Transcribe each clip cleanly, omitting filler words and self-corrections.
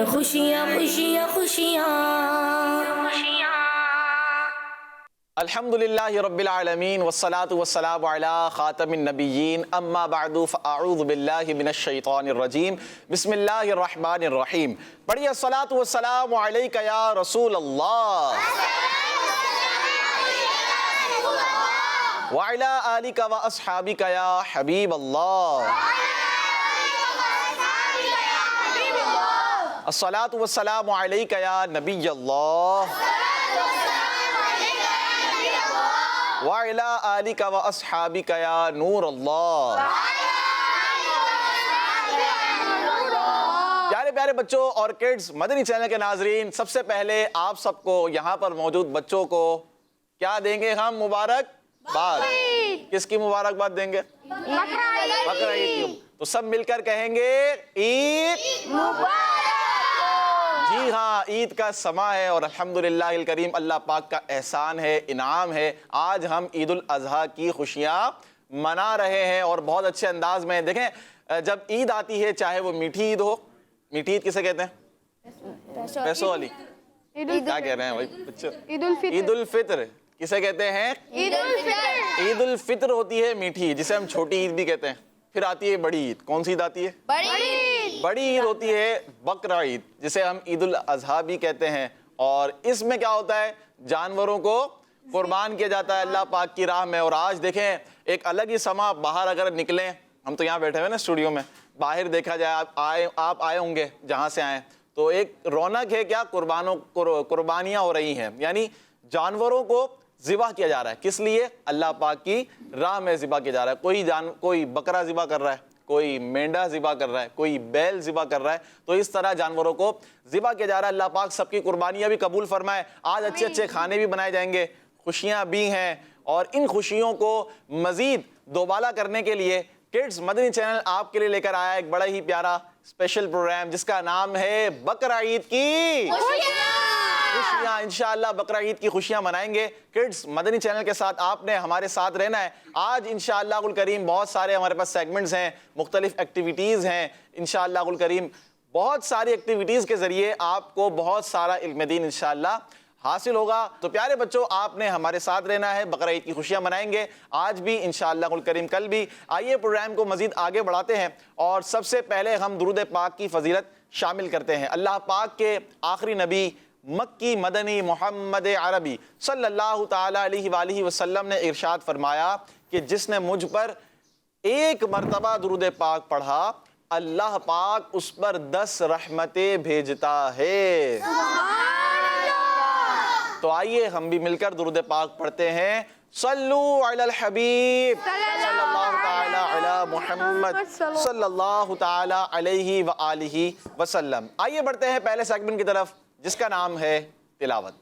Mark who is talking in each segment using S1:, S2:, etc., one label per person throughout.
S1: हैं खुशियाँ खुशियाँ खुशियाँ।
S2: अल्हम्दुलिल्लाहि रब्बिल आलमीन वस्सलातु वस्सलामु अला खातमिन नबिय्यीन अम्मा बअदु फ़अऊज़ु बिल्लाहि मिनश शैतानिर रजीम बिस्मिल्लाहिर रहमानिर रहीम। पढ़िए अस्सलातु वस्सलामु अलैका या रसूल अल्लाह व अला आलिका व अस्हाबिका या हबीब अल्लाह। अस्सलातु वस्सलामु अलैका या नबी अल्लाह व अला आलिका व अस्हाबिका या नूर अल्लाह। प्यारे प्यारे बच्चों और किड्स, मदनी चैनल के नाजरीन, सबसे पहले आप सबको यहाँ पर मौजूद बच्चों को क्या देंगे हम? मुबारकबाद। किसकी मुबारकबाद देंगे? बकरा ईद की। तो सब मिलकर कहेंगे ईद मुबारक। जी हाँ, ईद का समा है और अल्हम्दुलिल्लाहिल करीम अल्लाह पाक का एहसान है, इनाम है। आज हम ईद उल अज़हा की खुशियाँ मना रहे हैं और बहुत अच्छे अंदाज में। देखें, जब ईद आती है, चाहे वो मीठी ईद हो, मीठी ईद किसे कहते हैं? पैसों वाली। क्या कह रहे हैं भाई बच्चों? ईद उल फित्र किसे कहते हैं? ईद उल फित्र होती है मीठी, जिसे हम छोटी ईद भी कहते हैं। फिर आती है बड़ी ईद। कौन सी ईद आती है? बड़ी ईद होती है बकरा ईद, जिसे हम ईद उल अज़हा भी कहते हैं। और इसमें क्या होता है? जानवरों को कुर्बान किया जाता है अल्लाह पाक की राह में। और आज देखें, एक अलग ही समा। बाहर अगर निकलें, हम तो यहाँ बैठे हुए ना स्टूडियो में, बाहर देखा जाए, आप आए होंगे जहाँ से आए, तो एक रौनक है। क्या? कुर्बानियाँ हो रही हैं, यानी जानवरों को ज़िबा किया जा रहा है। किस लिए? अल्लाह पाक की राह में ज़िबा किया जा रहा है। कोई बकरा ज़िबा कर रहा है, कोई मेंढा ज़िबा कर रहा है, कोई बैल ज़िबा कर रहा है। तो इस तरह जानवरों को ज़िबा किया जा रहा है। अल्लाह पाक सबकी कुर्बानियाँ भी कबूल फरमाए। आज अच्छे अच्छे खाने भी बनाए जाएंगे, खुशियाँ भी हैं। और इन खुशियों को मज़ीद दोबाला करने के लिए किड्स मदनी चैनल आपके लिए लेकर आया एक बड़ा ही प्यारा स्पेशल प्रोग्राम, जिसका नाम है बकरा ईद की खुशियाँ। इंशाअल्लाह बकरा ईद की खुशियाँ मनाएंगे। किड्स मदनी चैनल के साथ आपने हमारे साथ रहना है। आज इंशाअल्लाह कुल करीम बहुत सारे हमारे पास सेगमेंट्स हैं, मुख्तलिफ एक्टिविटीज़ हैं। इंशाअल्लाह कुल करीम बहुत सारी एक्टिविटीज़ के ज़रिए आपको बहुत सारा इल्म दीन इंशाअल्लाह हासिल होगा। तो प्यारे बच्चों, आपने हमारे साथ रहना है। बकरा ईद की खुशियाँ मनाएंगे आज भी इंशाअल्लाह कुल करीम, कल भी। आइए प्रोग्राम को मज़ीद आगे बढ़ाते हैं और सबसे पहले हम दुरूद पाक की फजीलत शामिल करते हैं। अल्लाह पाक के आखिरी नबी मक्की मदनी मोहम्मद अरबी सल्लल्लाहु ताला अलैहि वसल्लम ने इरशाद फरमाया कि जिसने मुझ पर एक मरतबा दुरूद पाक पढ़ा, अल्लाह पाक उस पर 10 रहमतें भेजता है। तो आइए हम भी मिलकर दुरूद पाक पढ़ते हैं। सल्लू अलल हबीब सल्लल्लाहु ताला अला मुहम्मद सल्लल्लाहु ताला अलैहि व आलिहि वसल्लम। आइए बढ़ते हैं पहले सेगमेंट की तरफ, जिसका नाम है तिलावत।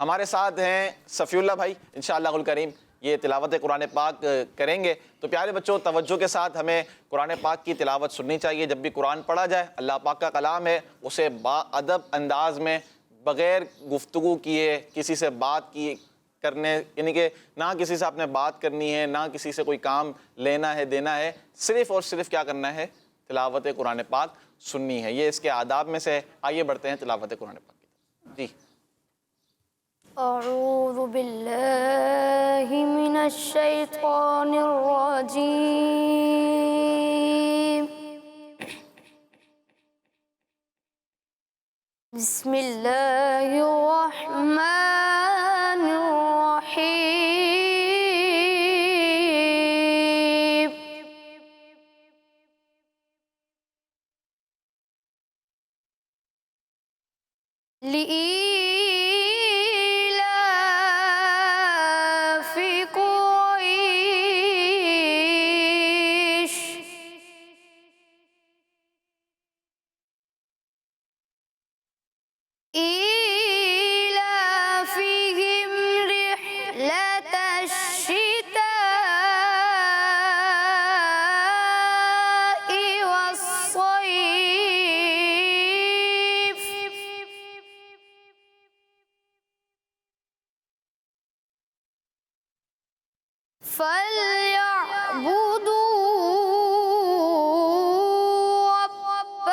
S2: हमारे साथ हैं सफ़ीउल्लाह भाई, इंशाअल्लाह कुल करीम ये तिलावत कुरान पाक करेंगे। तो प्यारे बच्चों, तवज्जो के साथ हमें कुरान पाक की तिलावत सुननी चाहिए। जब भी कुरान पढ़ा जाए, अल्लाह पाक का कलाम है, उसे बाअदब अंदाज में, बग़ैर गुफ्तगू किए, किसी से बात किए करने, यानी कि ना किसी से आपने बात करनी है, ना किसी से कोई काम लेना है देना है, सिर्फ़ और सिर्फ क्या करना है? तिलावत कुरान पाक सुननी है। ये इसके आदाब में से। आइए बढ़ते हैं तिलावत कुरान पाक की तरफ। जी।
S1: अऊज़ु बिल्लाहि मिनश शैतानिर रजीम। बिस्मिल्लाहिर रहमानिर रहीम। लिईलाफि कुरैश ईलाफिहिम रिह्लतश शिताइ वस्सैफ फलयअबुदू रब्ब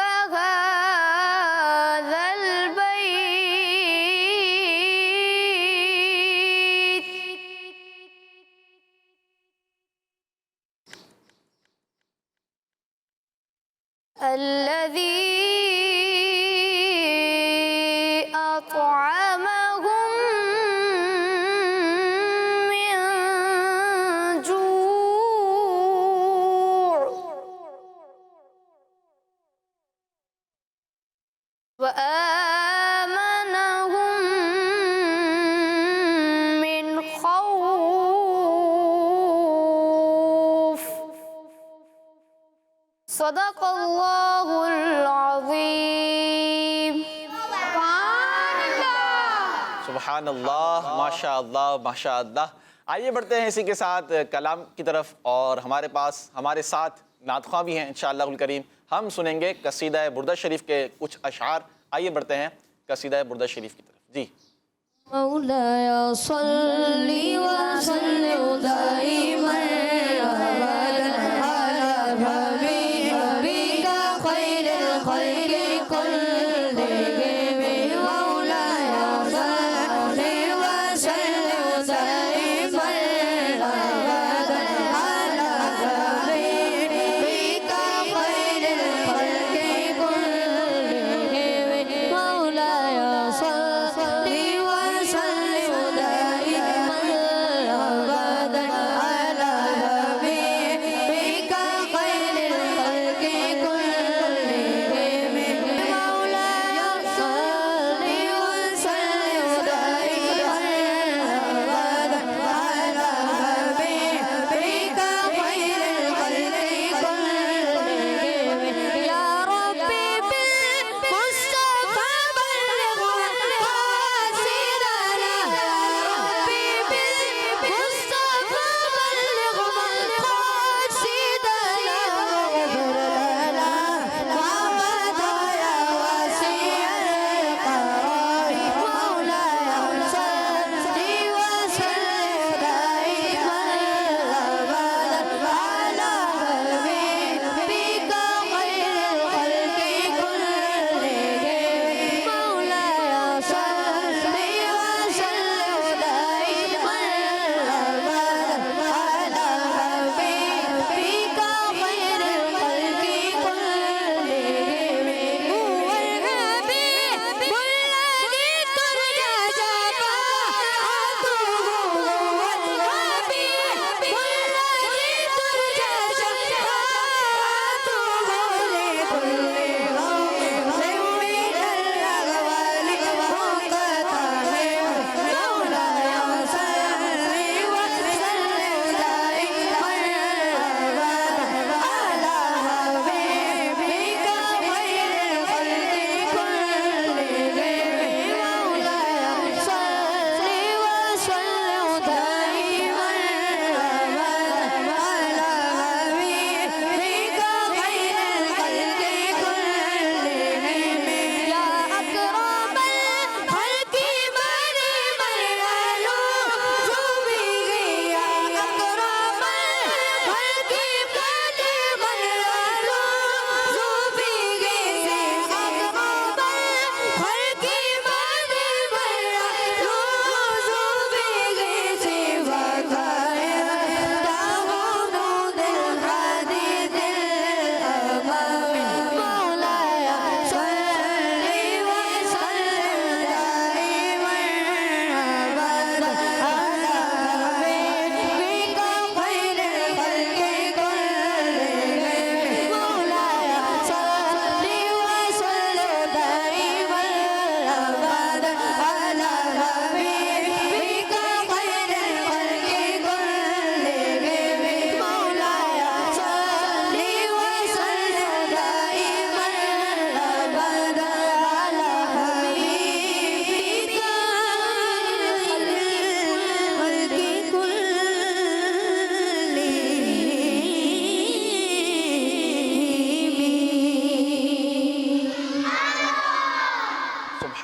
S1: सदक़ल्लाहुल अज़ीम।
S2: सुभान अल्लाह, माशा अल्लाह, माशा अल्लाह। आइए बढ़ते हैं इसी के साथ कलाम की तरफ, और हमारे पास हमारे साथ नातख़्वां भी हैं इंशाअल्लाहुल करीम। हम सुनेंगे कसीदा बुर्दा शरीफ के कुछ अशआर। आइए बढ़ते हैं कसीदा बुर्दा शरीफ की तरफ। जी।
S1: मौलाया सल्ली व सल्लिम दाइमन अबदन अला हबीबिका खैरिल खल्क़ि कुल्लिहिम। मौलाया सल्ली व सल्लिम दाइमन अबदन अला हबीबिका खैरिल खल्क़ि कुल्लिहिम। मौलाया सल्ली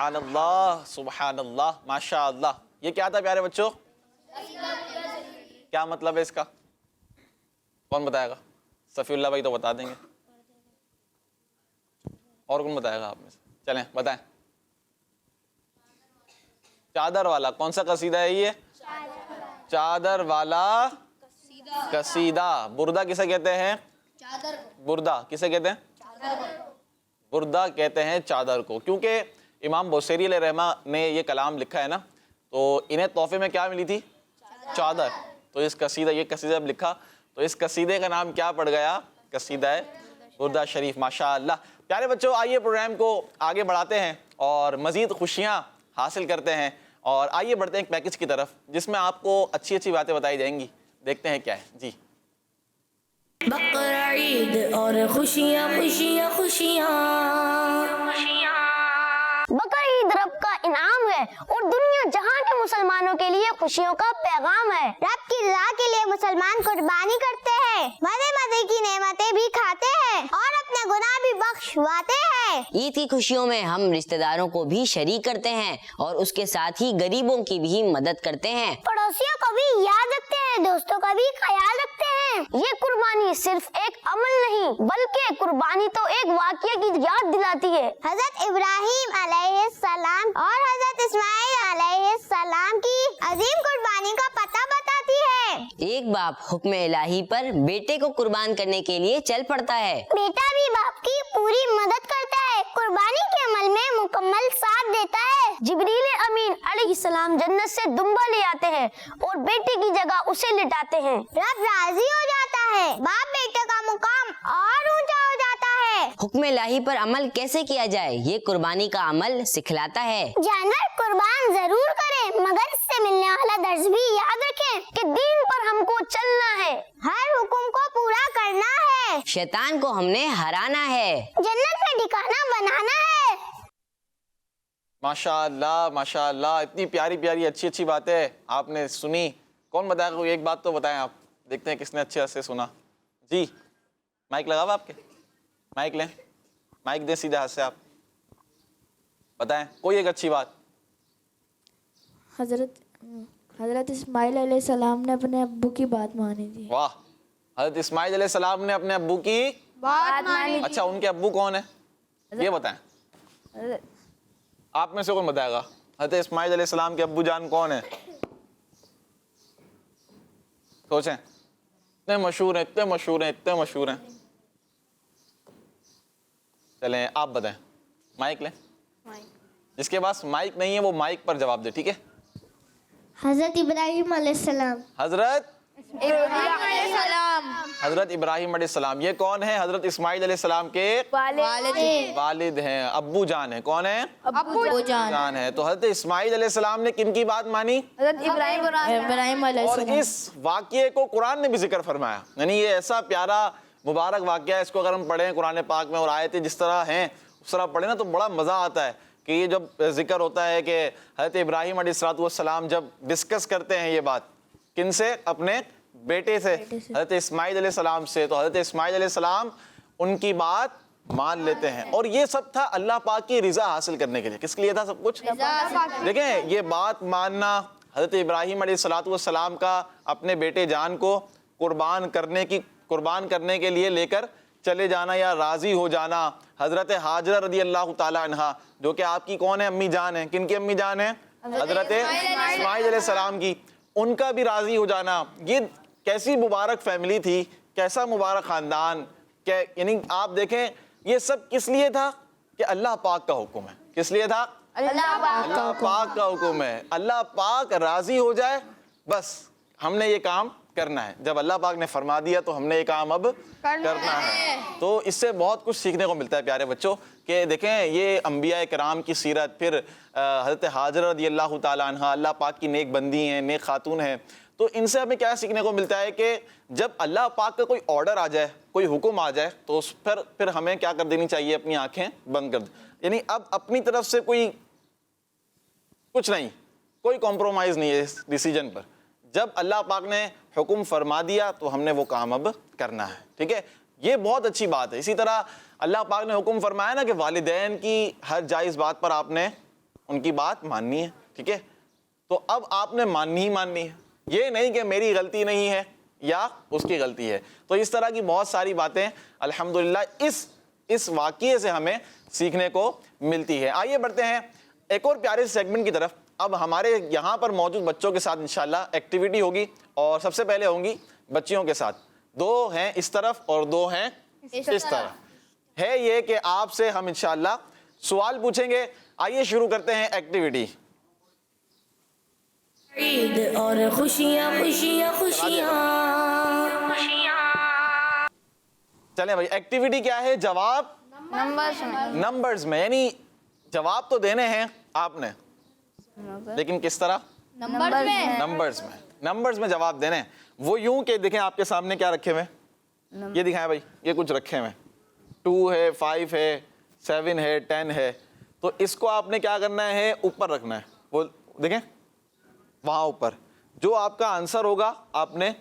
S2: सुभानअल्लाह, सुभानअल्लाह, माशाअल्लाह। ये क्या था प्यारे बच्चों? क्या मतलब है इसका? कौन बताएगा? सफीउल्लाह भाई तो बता देंगे, और कौन बताएगा आप में से? चलें बताएं। चादर वाला। कौन सा कसीदा है ये? चादर वाला कसीदा। बुर्दा किसे कहते हैं? बुर्दा किसे कहते हैं? बुर्दा कहते हैं चादर को, क्योंकि इमाम बुसीरी अलैहिर्रहमा ने ये कलाम लिखा है ना, तो इन्हें तोहफे में क्या मिली थी? चादर। तो इस कसीदा, ये कसीदा जब लिखा तो इस कसीदे का नाम क्या पड़ गया? कसीदा है बुर्दा शरीफ। माशाअल्लाह। प्यारे बच्चों, आइए प्रोग्राम को आगे बढ़ाते हैं और मज़ीद खुशियाँ हासिल करते हैं, और आइए बढ़ते हैं एक पैकेज की तरफ जिसमें आपको अच्छी अच्छी बातें बताई जाएंगी। देखते हैं क्या है जी।
S3: बकरा ईद और खुशियाँ खुशियाँ खुशियाँ।
S4: बकरा ईद रब का इनाम है और दुनिया जहां के मुसलमानों के लिए खुशियों का पैगाम है।
S5: रब की रज़ा के लिए मुसलमान कुर्बानी करते हैं, मज़े मज़े की नेमतें भी खाते हैं और अपने गुनाह भी बख्शवाते हैं।
S6: ईद की खुशियों में हम रिश्तेदारों को भी शरीक करते हैं और उसके साथ ही गरीबों की भी मदद करते हैं।
S4: पड़ोसियों को भी याद रखते हैं, दोस्तों का भी ख्याल रखते हैं। ये कुर्बानी सिर्फ एक अमल नहीं बल्कि कुर्बानी तो एक वाक़या की याद दिलाती है।
S5: हज़रत इब्राहीम अलैहिस्सलाम और हज़रत इस्माइल अलैहिस्सलाम की अजीम कुर्बानी का पता बताती है।
S6: एक बाप हुक्म इलाही पर बेटे को कुर्बान करने के लिए चल पड़ता है।
S5: बेटा भी बाप की पूरी मदद करता है, कुर्बानी के अमल में मुकम्मल साथ देता है।
S4: जिब्रील अमीन अलैहिस्सलाम जन्नत से दुम्बा ले आते हैं और बेटे की जगह उसे लिटाते हैं।
S5: रब राजी हो जाता है, बाप बेटे का मुकाम और ऊंचा हो जाता है।
S6: हुक्म इलाही पर अमल कैसे किया जाए ये कुर्बानी का अमल सिखलाता है।
S5: जानवर कुर्बान जरूर करें मगर इससे मिलने वाला दर्ज भी याद रखें
S4: कि दीन पर हमको चलना है,
S5: हर हुक्म को पूरा करना है,
S6: शैतान को हमने हराना है,
S5: जन्नत में ठिकाना बनाना है।
S2: माशाअल्लाह माशाअल्लाह, इतनी प्यारी प्यारी अच्छी अच्छी बातें आपने सुनी। कौन बताएगा? कोई एक बात तो बताएं आप, देखते हैं किसने अच्छे से सुना। जी माइक लगा हुआ आपके? माइक लें, माइक दें सीधे हाथ से, आप बताएं कोई एक अच्छी बात।
S1: हज़रत इस्माइल अलैहिस्सलाम ने अपने अब्बू की बात मानी थी।
S2: वाह, हज़रत इस्माइल अलैहिस्सलाम ने अपने अब्बू की
S1: बात मानी।
S2: अच्छा, उनके अब्बू कौन है ये बताएं, आप में से कौन बताएगा? हज़रत इस्माइल अलैहिस्सलाम के अब्बू जान कौन है? सोचें, इतने मशहूर हैं, इतने मशहूर हैं, इतने मशहूर हैं। चलें आप बताएं, माइक लें। जिसके पास माइक नहीं है वो माइक पर जवाब दे, ठीक है?
S5: हज़रत इब्राहीम अलैहिस्सलाम।
S2: हजरत
S1: सलाम।
S2: हजरत इब्राहीम अलैहिस्सलाम, ये कौन है? हजरत इस्माइल अलैहिस्सलाम के वालिद हैं, अब्बू जान है। कौन है?
S1: अब्बू
S2: जान है। तो हजरत इस्माइल अलैहिस्सलाम ने किनकी बात मानी?
S1: इब्राहीम
S2: और इस वाक़ये को कुरान ने भी जिक्र फरमाया। यानी ये ऐसा प्यारा मुबारक वाक़या है, इसको अगर हम पढ़ें कुरान पाक में और आयतें जिस तरह हैं उस तरह पढ़े ना तो बड़ा मज़ा आता है कि ये जब जिक्र होता है कि हज़रत इब्राहीम अलैहिस्सलाम जब डिस्कस करते हैं ये बात किनसे? अपने बेटे से, हज़रत इस्माइल अलैहिस्सलाम से। तो हज़रत इस्माइल अलैहिस्सलाम उनकी बात मान लेते हैं और ये सब था अल्लाह पाक की रिज़ा हासिल करने के लिए। किसके लिए था सब कुछ? देखें, ये बात मानना, हज़रत इब्राहीम अलैहिस्सलाम का अपने बेटे जान को कुर्बान करने के लिए लेकर चले जाना या राज़ी हो जाना। हज़रत हाजरा रदी अल्लाह ताला अन्हा, जो कि आपकी कौन है? अम्मी जान है। किन की अम्मी जान है? हज़रत इस्माइल अलैहिस्सलाम की। उनका भी राज़ी हो जाना। ये कैसी मुबारक फैमिली थी, कैसा मुबारक ख़ानदान। यानी आप देखें ये सब किस लिए था? कि अल्लाह पाक का हुक्म है। किस लिए था? अल्लाह पाक का हुक्म है। अल्लाह पाक राज़ी हो जाए, बस हमने ये काम करना है। जब अल्लाह पाक ने फरमा दिया तो हमने ये काम अब करना है। तो इससे बहुत कुछ सीखने को मिलता है प्यारे बच्चों, कि देखें ये अंबिया कराम की सीरत, फिर हज़रत हाजरा रज़ी अल्लाह ताला अन्हा अल्लाह पाक की नेक बंदी हैं, नेक खातून हैं। तो इनसे हमें क्या सीखने को मिलता है कि जब अल्लाह पाक का कोई ऑर्डर आ जाए, कोई हुक्म आ जाए, तो उस पर फिर हमें क्या कर देनी चाहिए? अपनी आंखें बंद कर दें। यानी अब अपनी तरफ से कुछ नहीं, कोई कॉम्प्रोमाइज़ नहीं है इस डिसीजन पर। जब अल्लाह पाक ने हुक्म फरमा दिया तो हमने वो काम अब करना है, ठीक है? ये बहुत अच्छी बात है। इसी तरह अल्लाह पाक ने हुक्म फरमाया ना कि वालिदैन की हर जायज़ बात पर आपने उनकी बात माननी है, ठीक है? तो अब आपने माननी ही माननी है, ये नहीं कि मेरी गलती नहीं है या उसकी गलती है। तो इस तरह की बहुत सारी बातें अल्हम्दुलिल्लाह इस वाक़ये से हमें सीखने को मिलती है। आइए बढ़ते हैं एक और प्यारे सेगमेंट की तरफ। अब हमारे यहाँ पर मौजूद बच्चों के साथ इंशाल्लाह एक्टिविटी होगी और सबसे पहले होंगी बच्चियों के साथ। 2 हैं इस तरफ और 2 हैं इस तरफ। है ये कि आपसे हम इंशाल्लाह सवाल पूछेंगे। आइए शुरू करते हैं एक्टिविटी।
S3: ईद और खुशियाँ खुशियाँ खुशियाँ।
S2: चलें भाई, एक्टिविटी क्या है? जवाब नंबर्स में, यानी जवाब तो देने हैं आपने, लेकिन किस तरह? नंबर्स में जवाब देने हैं। वो यूं कि देखें आपके सामने क्या रखे हुए? ये दिखाएं भाई, ये कुछ रखे हुए 2 है, 5 है, 7 है, 10 है। तो इसको आपने क्या करना है, ऊपर रखना है। वो देखें वहाँ ऊपर, जो आपका आंसर होगा आपने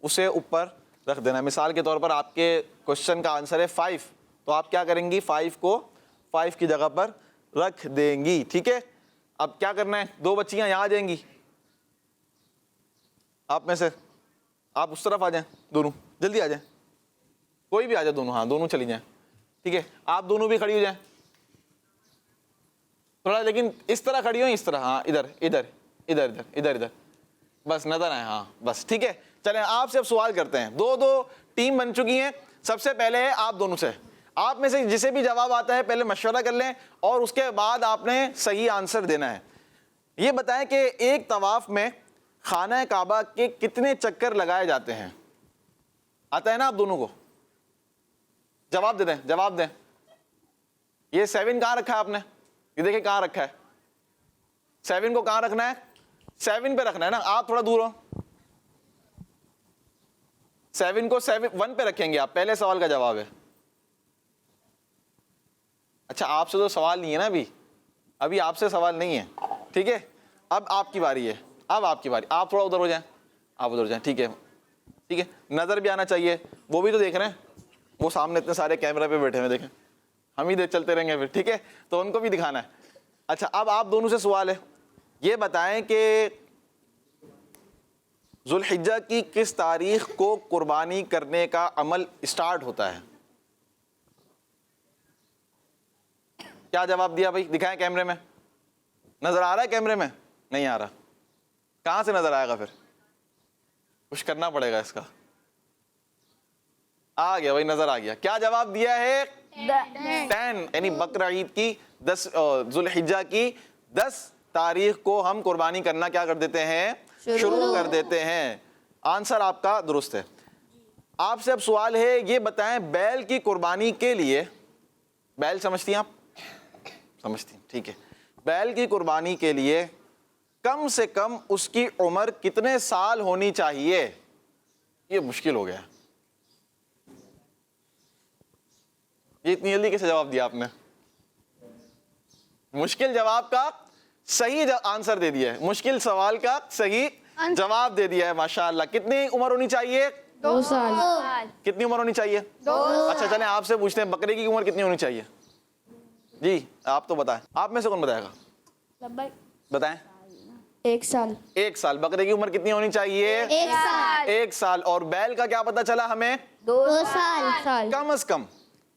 S2: उसे ऊपर रख देना है। मिसाल के तौर पर आपके क्वेश्चन का आंसर है 5, तो आप क्या करेंगी, 5 को 5 की जगह पर रख देंगी। ठीक है, अब क्या करना है, 2 बच्चियां यहाँ आ जाएंगी, आप में से आप उस तरफ आ जाएं, दोनों जल्दी आ जाएं, कोई भी आ जाए, दोनों, हाँ दोनों चली जाएं। ठीक है, आप दोनों भी खड़ी हो जाएं थोड़ा, लेकिन इस तरह खड़ी हो, इस तरह, हाँ इधर इधर इधर इधर इधर इधर, बस नजर आए, हाँ बस। ठीक है, चलें आपसे अब सवाल करते हैं। 2-2 टीम बन चुकी हैं। सबसे पहले है आप दोनों से, आप में से जिसे भी जवाब आता है पहले मशवरा कर लें और उसके बाद आपने सही आंसर देना है। ये बताएं कि एक तवाफ में खाना काबा के कितने चक्कर लगाए जाते हैं? आता है ना आप दोनों को? जवाब दे दें, जवाब दें। ये 7 कहाँ रखा है आपने? ये देखिए कहाँ रखा है 7 को, कहाँ रखना है? 7 पे रखना है ना, आप थोड़ा दूर हो। 7 को 1 पे रखेंगे आप, पहले सवाल का जवाब है। अच्छा, आपसे तो सवाल नहीं है ना अभी आपसे सवाल नहीं है। ठीक है, अब आपकी बारी है, अब आपकी बारी, आप थोड़ा उधर हो जाएं, आप उधर जाएं। ठीक है, ठीक है, नजर भी आना चाहिए, वो भी तो देख रहे हैं, वो सामने इतने सारे कैमरे पे बैठे हुए, देखें, हम ही देख चलते रहेंगे फिर। ठीक है, तो उनको भी दिखाना है। अच्छा, अब आप दोनों से सवाल है, ये बताएं कि जुल्हिज्जा की किस तारीख को कुर्बानी करने का अमल स्टार्ट होता है? क्या जवाब दिया भाई? दिखाएं कैमरे में, नजर आ रहा है कैमरे में? नहीं आ रहा, कहां से नजर आएगा? फिर कुछ करना पड़ेगा इसका। आ गया भाई, नजर आ गया। क्या जवाब दिया है? 10, यानी बकरा ईद की 10 जुल्हिज्जा की 10 तारीख को हम कुर्बानी करना क्या कर देते हैं? शुरू कर देते हैं। आंसर आपका दुरुस्त है। आपसे अब सवाल है, ये बताएं बैल की कुर्बानी के लिए, बैल समझती हैं आप? समझती हैं, ठीक है। बैल की कुर्बानी के लिए कम से कम उसकी उम्र कितने साल होनी चाहिए? ये मुश्किल हो गया, ये इतनी जल्दी कैसे जवाब दिया आपने? मुश्किल जवाब का सही आंसर दे दिया है, मुश्किल सवाल का सही जवाब दे दिया है, माशाअल्लाह। कितनी उम्र होनी चाहिए?
S1: 2 साल।
S2: कितनी उम्र होनी चाहिए? 2। अच्छा चलें आपसे पूछते हैं, बकरे की उम्र कितनी होनी चाहिए? जी आप तो बताएं, आप में से कौन बताएगा? बताएं।
S1: 1 साल।
S2: 1 साल। बकरे की उम्र कितनी होनी चाहिए?
S5: 1 साल।
S2: 1 साल। और बैल का क्या पता चला हमें?
S5: 2 साल।
S2: कम से कम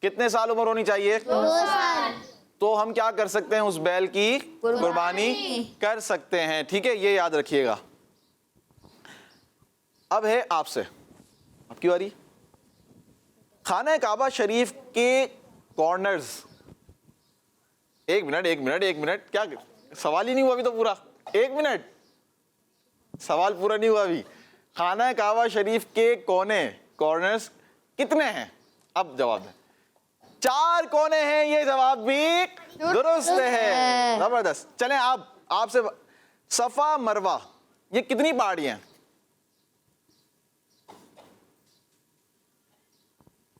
S2: कितने साल उम्र होनी चाहिए?
S5: 2 साल।
S2: तो हम क्या कर सकते हैं, उस बैल की कुर्बानी कर सकते हैं। ठीक है, ये याद रखिएगा। अब है आपसे, आपकी बारी। खाना काबा शरीफ के कॉर्नर्स, एक मिनट, क्या सवाल ही नहीं हुआ अभी तो पूरा? 1 मिनट, सवाल पूरा नहीं हुआ अभी। खाना काबा शरीफ के कोने, कॉर्नर्स कितने हैं? अब जवाब दें। 4 कोने हैं, ये जवाब भी दुरुस्त है, जबरदस्त। चलें आपसे, सफा मरवा ये कितनी पहाड़ियां हैं?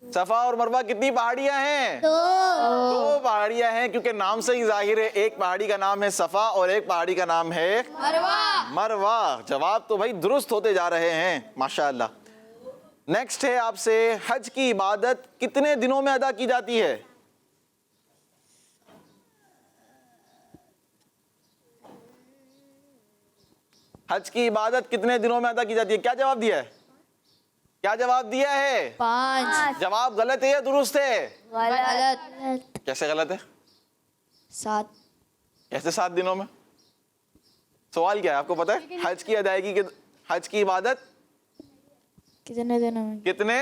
S2: सफा और मरवा कितनी पहाड़ियां हैं? 2 पहाड़ियां हैं, क्योंकि नाम से ही जाहिर है, एक पहाड़ी का नाम है सफा और एक पहाड़ी का नाम है मरवा। जवाब तो भाई दुरुस्त होते जा रहे हैं, माशाअल्लाह। नेक्स्ट है आपसे, हज की इबादत कितने दिनों में अदा की जाती है? हज की इबादत कितने दिनों में अदा की जाती है? क्या जवाब दिया है? क्या जवाब दिया है?
S1: 5।
S2: जवाब गलत है या दुरुस्त है?
S1: गलत।
S2: कैसे गलत है?
S1: 7।
S2: कैसे 7 दिनों में? सवाल क्या है आपको पता है? हज की अदायगी के, हज की इबादत
S1: कितने दिनों में?
S2: कितने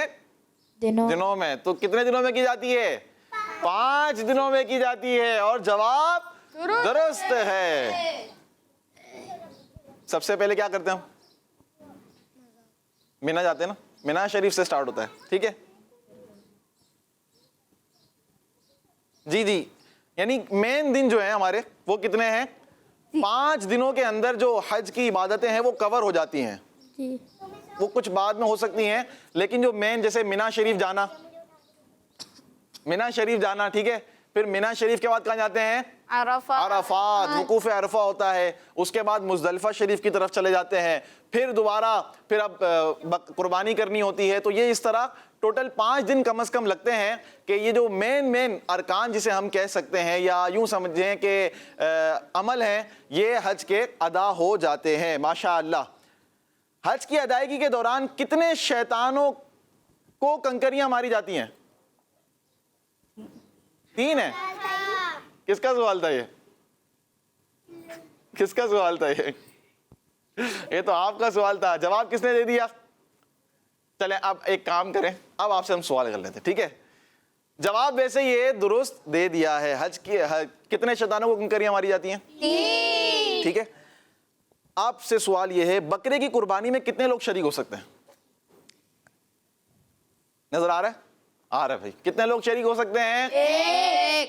S1: दिनों
S2: में? तो कितने दिनों में की जाती है? 5 दिनों में की जाती है, और जवाब दुरुस्त है। सबसे पहले क्या करते हैं हम? मीना जाते हैं ना, मीना शरीफ से स्टार्ट होता है। ठीक है जी जी, यानी मेन दिन जो है हमारे वो कितने हैं? 5 दिनों के अंदर जो हज की इबादतें हैं वो कवर हो जाती हैं। वो कुछ बाद में हो सकती हैं, लेकिन जो मेन जैसे मिना शरीफ जाना, ठीक है, फिर मिना शरीफ के बाद कहाँ जाते हैं? अरफात, वकूफ अरफा होता है। उसके बाद मुज़दलिफा शरीफ की तरफ चले जाते हैं, फिर दोबारा फिर अब कुर्बानी करनी होती है। तो ये इस तरह टोटल 5 दिन कम से कम लगते हैं कि ये जो मेन अरकान जिसे हम कह सकते हैं या यूं समझें कि अमल हैं, ये हज के अदा हो जाते हैं। माशाअल्लाह। हज की अदायगी के दौरान कितने शैतानों को कंकरियां मारी जाती हैं? 3 है। किसका सवाल था ये? किसका सवाल था ये? ये तो आपका सवाल था। जवाब किसने दे दिया? चलें अब एक काम करें, अब आपसे हम सवाल कर लेते हैं, ठीक है? जवाब वैसे ये दुरुस्त दे दिया है। कितने शैतानों को कंकरियां मारी जाती हैं? 3। ठीक है, आपसे सवाल ये है, बकरे की कुर्बानी में कितने लोग शरीक हो सकते हैं? नजर आ रहा है? आ रहा है भाई। कितने लोग शरीक हो सकते हैं? 1।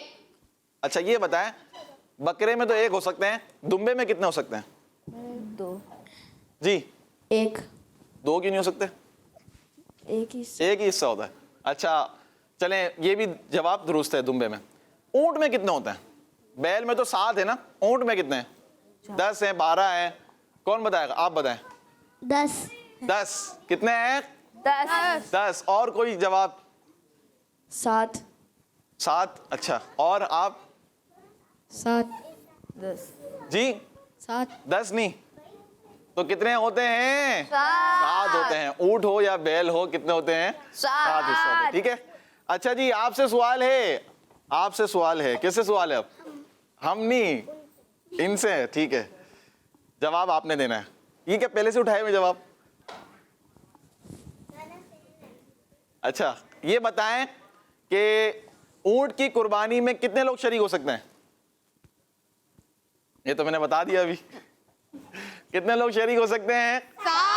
S2: अच्छा ये बताएं, बकरे में तो 1 हो सकते हैं, दुम्बे में कितने हो सकते हैं?
S1: 2
S2: जी
S1: 1
S2: 2 क्यों नहीं हो सकते?
S1: एक ही
S2: हिस्सा होता है। अच्छा चलें, ये भी जवाब दुरुस्त है। दुम्बे में। ऊंट में कितने होते हैं? बैल में तो 7 है ना, ऊंट में कितने हैं? 10 हैं, 12 हैं? कौन बताएगा? आप बताएं।
S5: 10
S2: कितने हैं? 10। और कोई जवाब?
S1: 7
S2: अच्छा, और आप?
S1: 7 10
S2: जी
S1: 7
S2: 10 नहीं तो कितने होते हैं? 7 होते हैं। ऊंट हो या बैल हो, कितने होते हैं? 7 हिस्से होते हैं। ठीक है। अच्छा जी, आपसे सवाल है। किससे सवाल है? अब हम नहीं, इनसे है। ठीक है, जवाब आपने देना है। ये क्या पहले से उठाए हुए जवाब? अच्छा ये बताएं कि ऊंट की कुर्बानी में कितने लोग शरीक हो सकते हैं? ये तो मैंने बता दिया अभी। कितने लोग शरीक हो सकते हैं?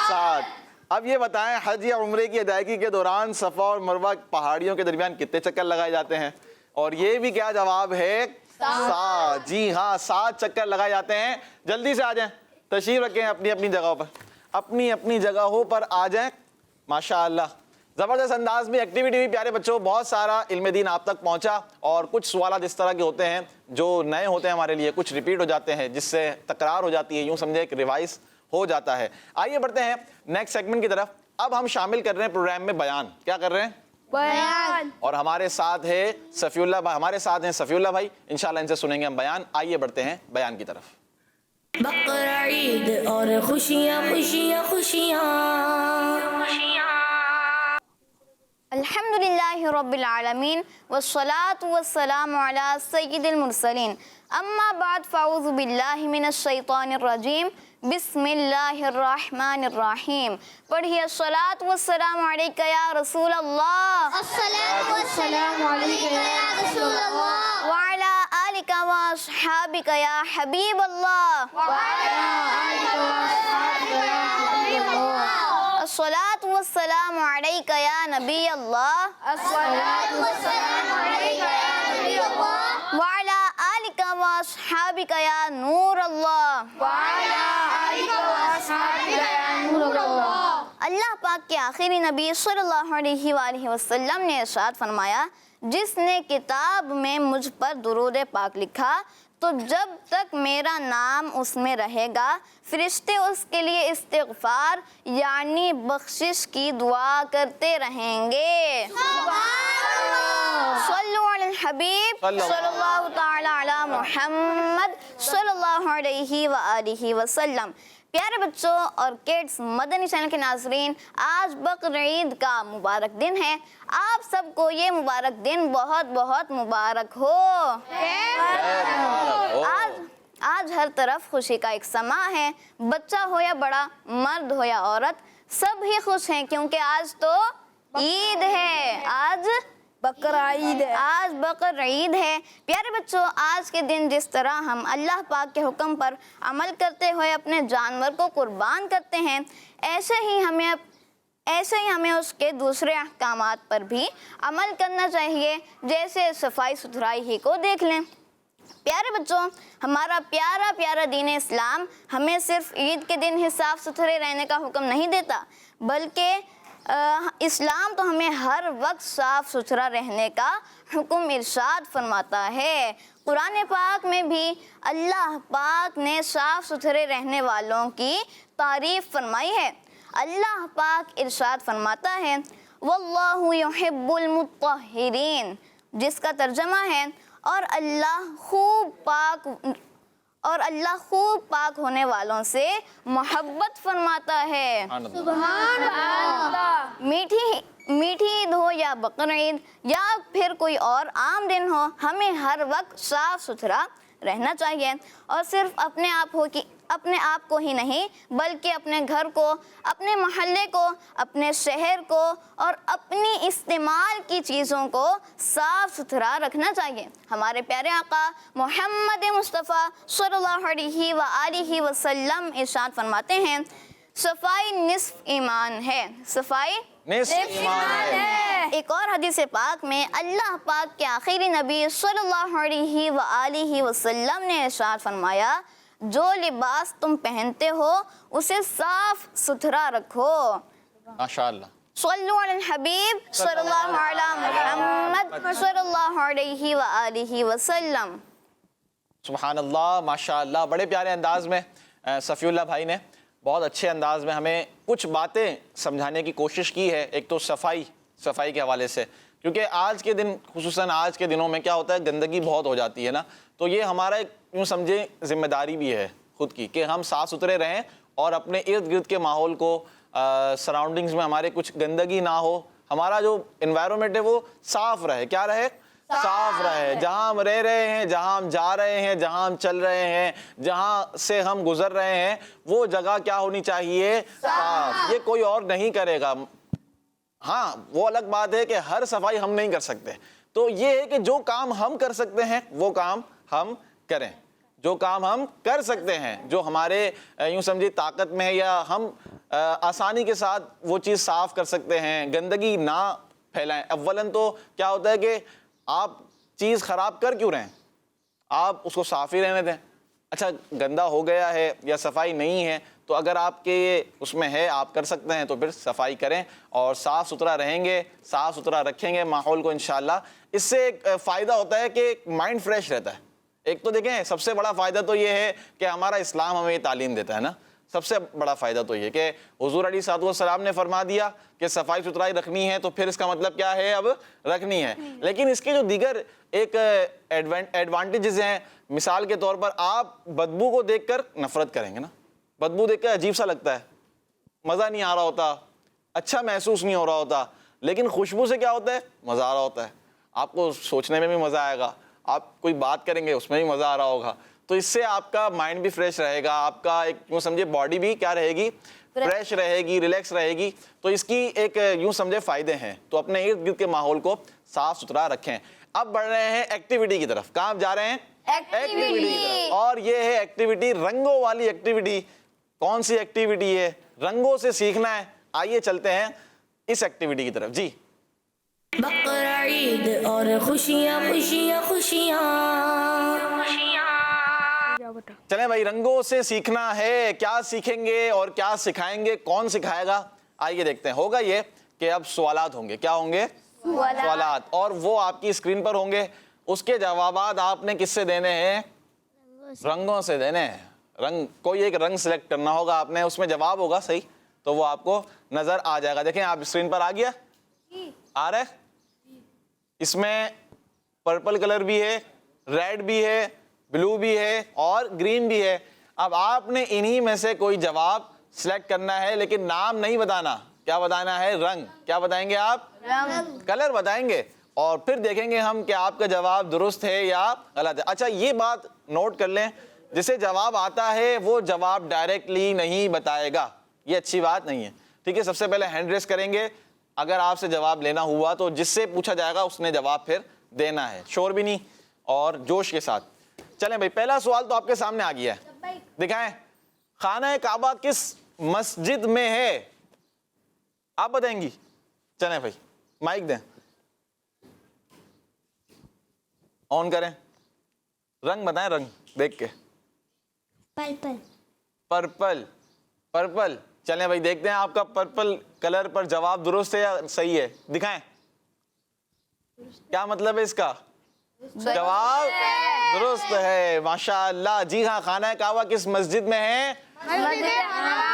S2: 7। अब ये बताएं, हज या उम्रे की अदायगी के दौरान सफ़ा और मरवा पहाड़ियों के दरमियान कितने चक्कर लगाए जाते हैं? और ये भी क्या जवाब है? 7। जी हाँ, 7 चक्कर लगाए जाते हैं। जल्दी से आ जाएं, तशरीफ रखें अपनी अपनी जगहों पर, अपनी जगहों पर आ जाएं। माशाअल्लाह, ज़बरदस्त अंदाज में एक्टिविटी भी। प्यारे बच्चों, बहुत सारा इल्म दीन आप तक पहुंचा, और कुछ सवाल इस तरह के होते हैं जो नए होते हैं हमारे लिए, कुछ रिपीट हो जाते हैं, जिससे तकरार हो जाती है, यूं समझे एक रिवाइज हो जाता है। आइए बढ़ते हैं नेक्स्ट सेगमेंट की तरफ। अब हम शामिल कर रहे हैं प्रोग्राम में बयान। क्या कर रहे हैं?
S5: बयान।
S2: और हमारे साथ है सफीउल्लाह भाई, इंशाल्लाह इनसे सुनेंगे हम बयान। आइए बढ़ते हैं बयान की तरफ।
S3: बकरा ईद और खुशियाँ खुशियाँ खुशियाँ
S5: अल्हम्दुलिल्लाहि रब्बिल आलमीन वस्सलातु वस्सलामु अला सय्यिदिल मुरसलीन अम्मा बाद फ़अऊज़ु बिल्लाहि मिनश शैतानिर रजीम बिस्मिल्लाहिर रहमानिर रहीम। पढ़िए अस्सलातु वस्सलामु अलैका या रसूल अल्लाह, अस्सलातु वस्सलामु अलैका या रसूल अल्लाह, व अला आलिका व अस्हाबिका या हबीब अल्लाह, व अला आलिका व अस्हाबिका या हबीब अल्लाह, अस्सलातु वस्सलामु अलैका या नबी अल्लाह, अस्सलातु वस्सलामु अलैका या नबी अल्लाह, व अला आलिका व अस्हाबिका या नूर अल्लाह, व अला आलिका व अस्हाबिका या नूर अल्लाह। अल्लाह पाक के आखिरी नबी सल्लल्लाहु अलैहि वसल्लम ने इरशाद फरमाया, जिसने किताब में मुझ पर दुरूद पाक लिखा तो जब तक मेरा नाम उसमें रहेगा फरिश्ते उसके लिए इस्तिग़फ़ार यानी बख्शिश की दुआ करते रहेंगे। सल्लु अलल हबीब सल्लल्लाहु तआला अला मुहम्मद सल्लल्लाहु अलैहि व आलिहि वसल्लम। प्यारे बच्चों और किड्स, मदनी चैनल के नाज़रीन, आज बकर ईद का मुबारक दिन है। आप सबको ये मुबारक दिन बहुत बहुत मुबारक हो। आज हर तरफ खुशी का एक समा है। बच्चा हो या बड़ा, मर्द हो या औरत, सब ही खुश हैं क्योंकि आज तो ईद है। आज बकर ईद है। प्यारे बच्चों, आज के दिन जिस तरह हम अल्लाह पाक के हुक्म पर अमल करते हुए अपने जानवर को कुर्बान करते हैं, ऐसे ही हमें उसके दूसरे अहकामात पर भी अमल करना चाहिए। जैसे सफाई सुथराई ही को देख लें। प्यारे बच्चों, हमारा प्यारा प्यारा दीन इस्लाम हमें सिर्फ ईद के दिन ही साफ सुथरे रहने का हुक्म नहीं देता, बल्कि इस्लाम तो हमें हर वक्त साफ सुथरा रहने का हुक्म इरशाद फरमाता है। कुरान पाक में भी अल्लाह पाक ने साफ सुथरे रहने वालों की तारीफ फरमाई है। अल्लाह पाक इरशाद फरमाता है वल्लाहु युहिब्बुल मुत्तहिरीन, जिसका तर्जमा है और अल्लाह खूब पाक होने वालों से मोहब्बत फरमाता है। मीठी ईद हो या बकर ईद या फिर कोई और आम दिन हो, हमें हर वक्त साफ सुथरा रहना चाहिए और सिर्फ अपने आप को ही नहीं बल्कि अपने घर को, अपने मोहल्ले को, अपने शहर को और अपनी इस्तेमाल की चीज़ों को साफ सुथरा रखना चाहिए। हमारे प्यारे आका मोहम्मद मुस्तफ़ा सल्लल्लाहु अलैहि वसल्लम इरशाद फरमाते हैं सफाई निस्फ ईमान है, सफाई
S2: निस्फ ईमान है।
S5: एक और हदीस पाक में अल्लाह पाक के आखिरी नबी सल्लल्लाहु अलैहि वसल्लम ने इरशाद फरमाया जो लिबास तुम पहनते हो उसे साफ सुथरा रखो।
S2: माशाअल्लाह।
S5: सल्लु अलल हबीब सल्लल्लाहु अला मुहम्मद सल्लल्लाहु अलैहि वसल्लम।
S2: सुभान अल्लाह, माशाअल्लाह। बड़े प्यारे अंदाज में सफ़ीउल्लाह भाई ने बहुत अच्छे अंदाज में हमें कुछ बातें समझाने की कोशिश की है। एक तो सफाई के हवाले से, क्योंकि आज के दिन, खुसूसन आज के दिनों में क्या होता है, गंदगी बहुत हो जाती है ना, तो ये हमारा एक यूँ समझे जिम्मेदारी भी है खुद की कि हम साफ़ सुथरे रहें और अपने इर्द गिर्द के माहौल को, सराउंडिंग्स में हमारे कुछ गंदगी ना हो, हमारा जो इन्वायरमेंट है वो साफ़ रहे। क्या रहे? साफ रहे। जहाँ हम रह रहे हैं, जहाँ हम जा रहे हैं, जहाँ हम चल रहे हैं, जहाँ से हम गुजर रहे हैं, वो जगह क्या होनी चाहिए? साफ। ये कोई और नहीं करेगा। हाँ, वो अलग बात है कि हर सफाई हम नहीं कर सकते, तो ये है कि जो काम हम कर सकते हैं वो काम हम करें, जो काम हम कर सकते हैं, जो हमारे यूँ समझिए ताकत में है, या हम आसानी के साथ वो चीज़ साफ़ कर सकते हैं, गंदगी ना फैलाएं। अव्वलन तो क्या होता है कि आप चीज़ ख़राब कर क्यों रहे हैं, आप उसको साफ़ ही रहने दें। अच्छा, गंदा हो गया है या सफाई नहीं है, तो अगर आपके उसमें है, आप कर सकते हैं, तो फिर सफाई करें और साफ़ सुथरा रहेंगे, साफ़ सुथरा रखेंगे माहौल को, इंशाल्लाह इससे एक फ़ायदा होता है कि माइंड फ्रेश रहता है। एक तो देखें, सबसे बड़ा फ़ायदा तो ये है कि हमारा इस्लाम हमें ये तालीम देता है ना, सबसे बड़ा फ़ायदा तो ये कि हुज़ूर अलैहिस्सलाम ने फरमा दिया कि सफाई सुथराई रखनी है, तो फिर इसका मतलब क्या है, अब रखनी है। लेकिन इसके जो दीगर एक एडवांटेजेस हैं, मिसाल के तौर पर आप बदबू को देखकर नफ़रत करेंगे ना, बदबू देखकर अजीब सा लगता है, मज़ा नहीं आ रहा होता, अच्छा महसूस नहीं हो रहा होता, लेकिन खुशबू से क्या होता है, मज़ा आ रहा होता है, आपको सोचने में भी मज़ा आएगा, आप कोई बात करेंगे उसमें भी मज़ा आ रहा होगा, तो इससे आपका माइंड भी फ्रेश रहेगा, आपका एक यूँ समझे बॉडी भी क्या रहेगी, फ्रेश रहेगी, रिलैक्स रहेगी। तो इसकी एक यूँ समझे फ़ायदे हैं। तो अपने इर्द गिर्द के माहौल को साफ़ सुथरा रखें। अब बढ़ रहे हैं एक्टिविटी की तरफ। कहाँ जा रहे हैं? एक्टिविटी की तरफ। और ये है एक्टिविटी, रंगों वाली एक्टिविटी। कौन सी एक्टिविटी है? रंगों से सीखना है। आइए चलते हैं इस एक्टिविटी की तरफ। जी,
S3: बकरा ईद और खुशियाँ खुशियाँ खुशियाँ।
S2: चलें भाई, रंगों से सीखना है। क्या सीखेंगे और क्या सिखाएंगे, कौन सिखाएगा? आइए देखते हैं। होगा ये कि अब सवालात होंगे। क्या होंगे? सवालात। और वो आपकी स्क्रीन पर होंगे। उसके जवाबात आपने किससे देने हैं? रंगों से देने हैं। रंग, कोई एक रंग सिलेक्ट करना होगा आपने, उसमें जवाब होगा सही, तो वो आपको नजर आ जाएगा। देखें, आप स्क्रीन पर आ गया, आ रहा है? इसमें पर्पल कलर भी है, रेड भी है, ब्लू भी है और ग्रीन भी है। अब आपने इन्हीं में से कोई जवाब सिलेक्ट करना है, लेकिन नाम नहीं बताना। क्या बताना है? रंग। क्या बताएंगे आप? रंग, कलर बताएंगे, और फिर देखेंगे हम कि आपका जवाब दुरुस्त है या गलत है। अच्छा, ये बात नोट कर लें, जिसे जवाब आता है वो जवाब डायरेक्टली नहीं बताएगा, ये अच्छी बात नहीं है, ठीक है। सबसे पहले हैंड रेस करेंगे, अगर आपसे जवाब लेना हुआ तो जिससे पूछा जाएगा उसने जवाब फिर देना है, शोर भी नहीं और जोश के साथ। चलें भाई, पहला सवाल तो आपके सामने आ गया है, दिखाएं। खाना काबा किस मस्जिद में है? आप बताएंगी? चलें भाई, माइक दें, ऑन करें। रंग बताएं, रंग देख के।
S4: पर्पल।
S2: Purple, purple. चलें भाई देखते हैं आपका पर्पल कलर पर जवाब दुरुस्त है या सही है, दिखाएं। क्या मतलब है इसका? जवाब दुरुस्त है, माशाअल्लाह। जी हाँ, खाना काबा किस मस्जिद में है?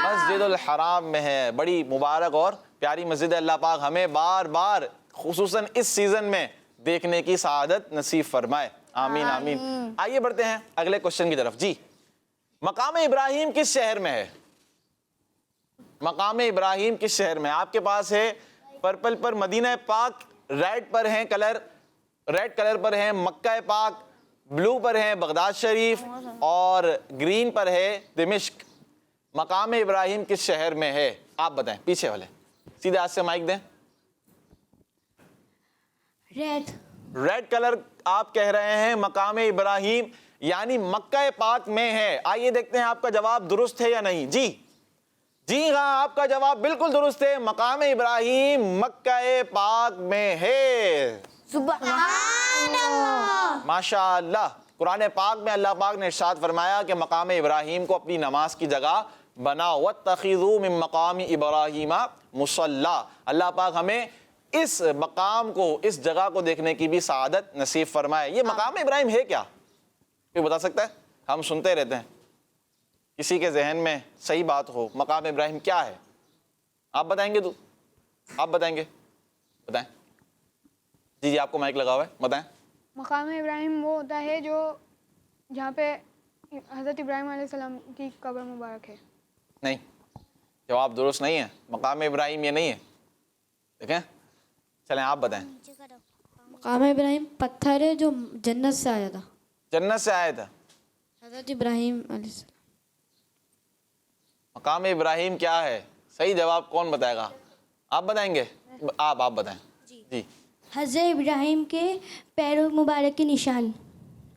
S2: मस्जिदुल हराम में है। बड़ी मुबारक और प्यारी मस्जिद है। अल्लाह पाक हमें बार बार खुसूसन इस सीजन में देखने की सआदत नसीब फरमाए। आमीन आमीन। आइए बढ़ते हैं अगले क्वेश्चन की तरफ। जी, मकाम इब्राहिम किस शहर में है? मकाम इब्राहिम किस शहर में? आपके पास है पर्पल पर मदीना पाक, रेड पर है कलर, रेड कलर पर है मक्का पाक, ब्लू पर है बगदाद शरीफ और ग्रीन पर है दिमिश्क। मकाम इब्राहिम किस शहर में है? आप बताएं, पीछे वाले सीधे हाथ से माइक दें।
S1: रेड।
S2: रेड कलर आप कह रहे हैं मकाम इब्राहिम यानी मक्का पाक में है। आइए देखते हैं आपका जवाब दुरुस्त है या नहीं। जी जी हाँ, आपका जवाब बिल्कुल दुरुस्त है। मकाम इब्राहिम मक्का पाक में है। माशाअल्लाह। कुरान पाक में अल्लाह पाक ने इरशाद फरमाया कि मकाम इब्राहिम को अपनी नमाज की जगह बनाओ। वत्तखिज़ू मिन मकाम इब्राहिम मुसल्ला। अल्लाह पाक हमें इस मकाम को, इस जगह को देखने की भी सआदत नसीब फरमाए। ये मकाम इब्राहिम है क्या? कोई बता सकता है? हम सुनते रहते हैं, किसी के जहन में सही बात हो, मकाम इब्राहिम क्या है? आप बताएंगे? तो आप बताएंगे? बताएं। जी जी, आपको माइक लगा हुआ है, बताएं।
S7: मकाम इब्राहिम वो होता है जो जहाँ पे हज़रत इब्राहिम अलैहिस्सलाम की कब्र मुबारक है।
S2: नहीं, जवाब दुरुस्त नहीं है। मकाम इब्राहिम ये नहीं है। देखें, चलें आप बताएं।
S1: मकाम इब्राहिम पत्थर है जो जन्नत से आया था।
S2: जन्नत से आया था।
S1: हज़रत इब्राहिम अलैहिस्सलाम।
S2: मकाम इब्राहिम क्या है? सही जवाब कौन बताएगा? आप बताएंगे? आप बताएं। जी।
S1: हज़रत इब्राहिम के पैरों मुबारक के निशान।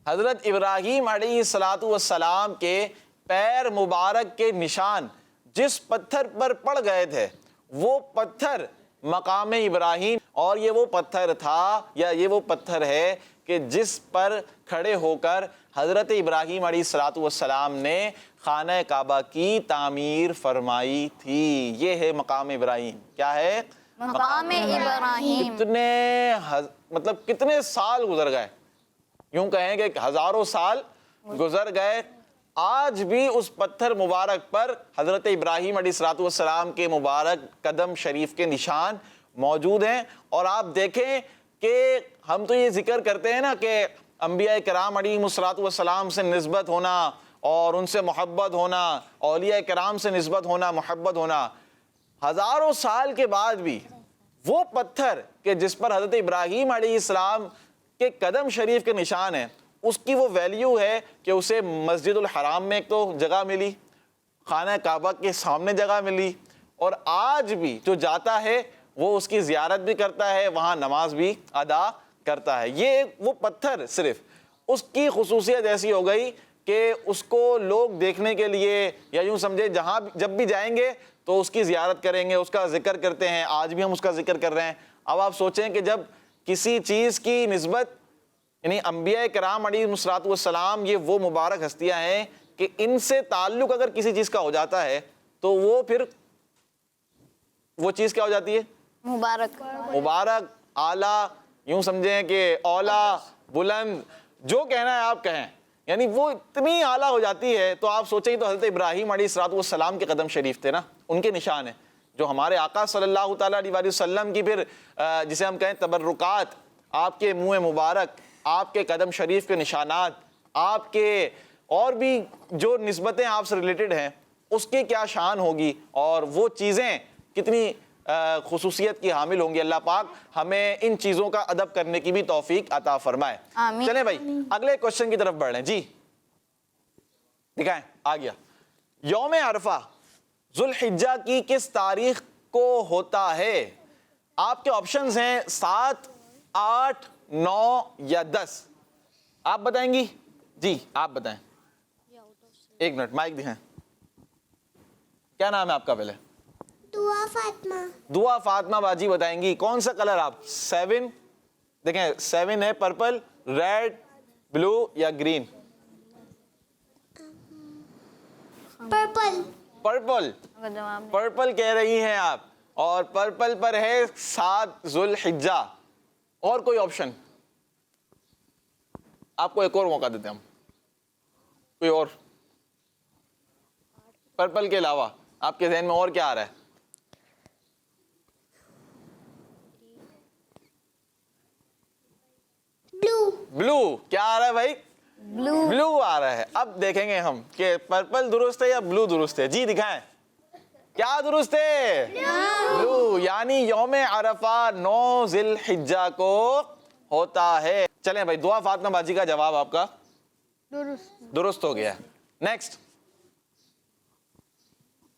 S2: हजरत इब्राहिम अलैहिस्सलातु वस्सलाम के पैर मुबारक के निशान जिस पत्थर पर पड़ गए थे वो पत्थर मकाम इब्राहिम, और ये वो पत्थर था या ये वो पत्थर है कि जिस पर खड़े होकर हजरत इब्राहिम अलैहिस्सलातु वस्सलाम ने खाना काबा की तामीर फरमाई थी। ये है मकाम इब्राहिम। क्या है?
S5: मकाम इब्राहिम।
S2: मतलब कितने साल गुजर गए, यूं कहें कि हजारों साल गुजर गए, आज भी उस पत्थर मुबारक पर हजरत इब्राहिम अलैहिस्सलातु वस्सलाम के मुबारक कदम शरीफ के निशान मौजूद हैं। और आप देखें कि हम तो ये जिक्र करते हैं ना कि अंबिया कराम अलैहिस्सलातु वस्सलाम से निस्बत होना और उनसे मोहब्बत होना, औलिया कराम से निस्बत होना, मोहब्बत होना, हजारों साल के बाद भी वो पत्थर के जिस पर हजरत इब्राहिम अलैहिस्सलाम के कदम शरीफ के निशान है, उसकी वो वैल्यू है कि उसे मस्जिदुल हराम में एक तो जगह मिली, खाना काबा के सामने जगह मिली, और आज भी जो जाता है वो उसकी ज़ियारत भी करता है, वहाँ नमाज भी अदा करता है। ये वो पत्थर सिर्फ उसकी खुसूसियत ऐसी हो गई कि उसको लोग देखने के लिए, या यूँ समझे जहाँ जब भी जाएंगे तो उसकी ज़ियारत करेंगे, उसका जिक्र करते हैं। आज भी हम उसका जिक्र कर रहे हैं। अब आप सोचें कि जब किसी चीज़ की निस्बत यानी अंबिया कराम अलैहिस्सलातु वस्सलाम, ये वो मुबारक हस्तियाँ हैं कि इनसे ताल्लुक़ अगर किसी चीज़ का हो जाता है तो वो फिर वो चीज़ क्या हो जाती है?
S5: मुबारक।
S2: मुबारक, आला, यूं समझें कि औला, बुलंद, जो कहना है आप कहें, यानी वो इतनी आला हो जाती है। तो आप सोचें तो हज़रत इब्राहिम अलैहिस्सलातु वस्सलाम के कदम शरीफ थे ना, उनके निशान है जो हमारे आका सल्लल्लाहु तआला अलैहि वसल्लम की फिर जिसे हम कहें तबर्रुकात, आपके मुँह मुबारक, आपके कदम शरीफ के निशानात, आपके और भी जो निस्बतें आपसे रिलेटेड हैं उसकी क्या शान होगी और वो चीज़ें कितनी खुसूसियत की हामिल होंगी। अल्लाह पाक हमें इन चीज़ों का अदब करने की भी तौफीक अता फरमाए।
S5: आमीन।
S2: चलें भाई अगले क्वेश्चन की तरफ बढ़ रहे हैं। जी दिखाएं, आ गया। यौम अरफा जुल्हिज्जा की किस तारीख को होता है? आपके ऑप्शंस हैं 7, 8, 9 या 10। आप बताएंगी? जी आप बताएं। एक मिनट माइक दिखाएं। क्या नाम है आपका? पहले
S4: दुआ फातिमा।
S2: दुआ फातिमा बाजी बताएंगी। कौन सा कलर आप? 7 देखें, 7 है पर्पल, रेड, ब्लू या ग्रीन?
S4: पर्पल।
S2: पर्पल,
S5: अगर जवाब
S2: पर्पल कह रही हैं आप, और पर्पल पर है 7 ज़ुल्हिज्जा। और कोई ऑप्शन? आपको एक और मौका देते हैं हम, कोई और पर्पल के अलावा आपके ज़हन में और क्या आ रहा है?
S4: ब्लू।
S2: ब्लू, क्या आ रहा है भाई? ब्लू आ रहा है। अब देखेंगे हम कि पर्पल दुरुस्त है या ब्लू दुरुस्त है। जी दिखाएं, क्या दुरुस्त है? ब्लू, यानी यौम अरफा 9 ज़िल्हिज्जा को होता है। चलें भाई, दुआ फातिमा बाजी का जवाब आपका दुरुस्त हो गया। नेक्स्ट,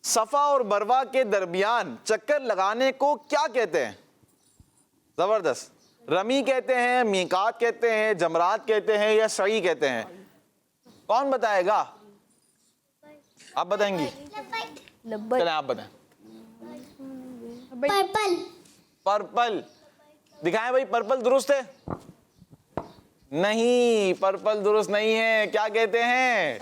S2: सफा और मरवा के दरमियान चक्कर लगाने को क्या कहते हैं? जबरदस्त। रमी कहते हैं, मीकात कहते हैं, जमरात कहते हैं, या सई कहते हैं? कौन बताएगा? आप बताएंगी? चलें आप बताएं।
S4: पर्पल।
S2: पर्पल, दिखाएं भाई, पर्पल दुरुस्त है? नहीं, पर्पल दुरुस्त नहीं है। क्या कहते हैं?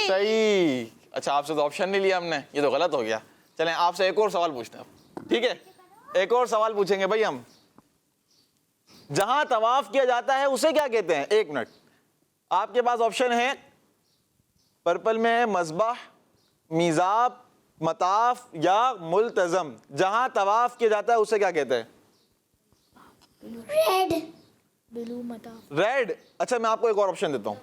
S2: सही। अच्छा, आपसे तो ऑप्शन नहीं लिया हमने, ये तो गलत हो गया। चलें आपसे एक और सवाल पूछते हैं, ठीक है? एक और सवाल पूछेंगे भाई हम। जहां तवाफ किया जाता है उसे क्या कहते हैं? 1 मिनट, आपके पास ऑप्शन है, पर्पल में है मज़बाह, मीज़ाब, मताफ या मुल्तज़म। जहां तवाफ किया जाता है उसे क्या कहते हैं?
S4: रेड।
S1: ब्लू मताफ।
S2: रेड। अच्छा, मैं आपको एक और ऑप्शन देता हूं,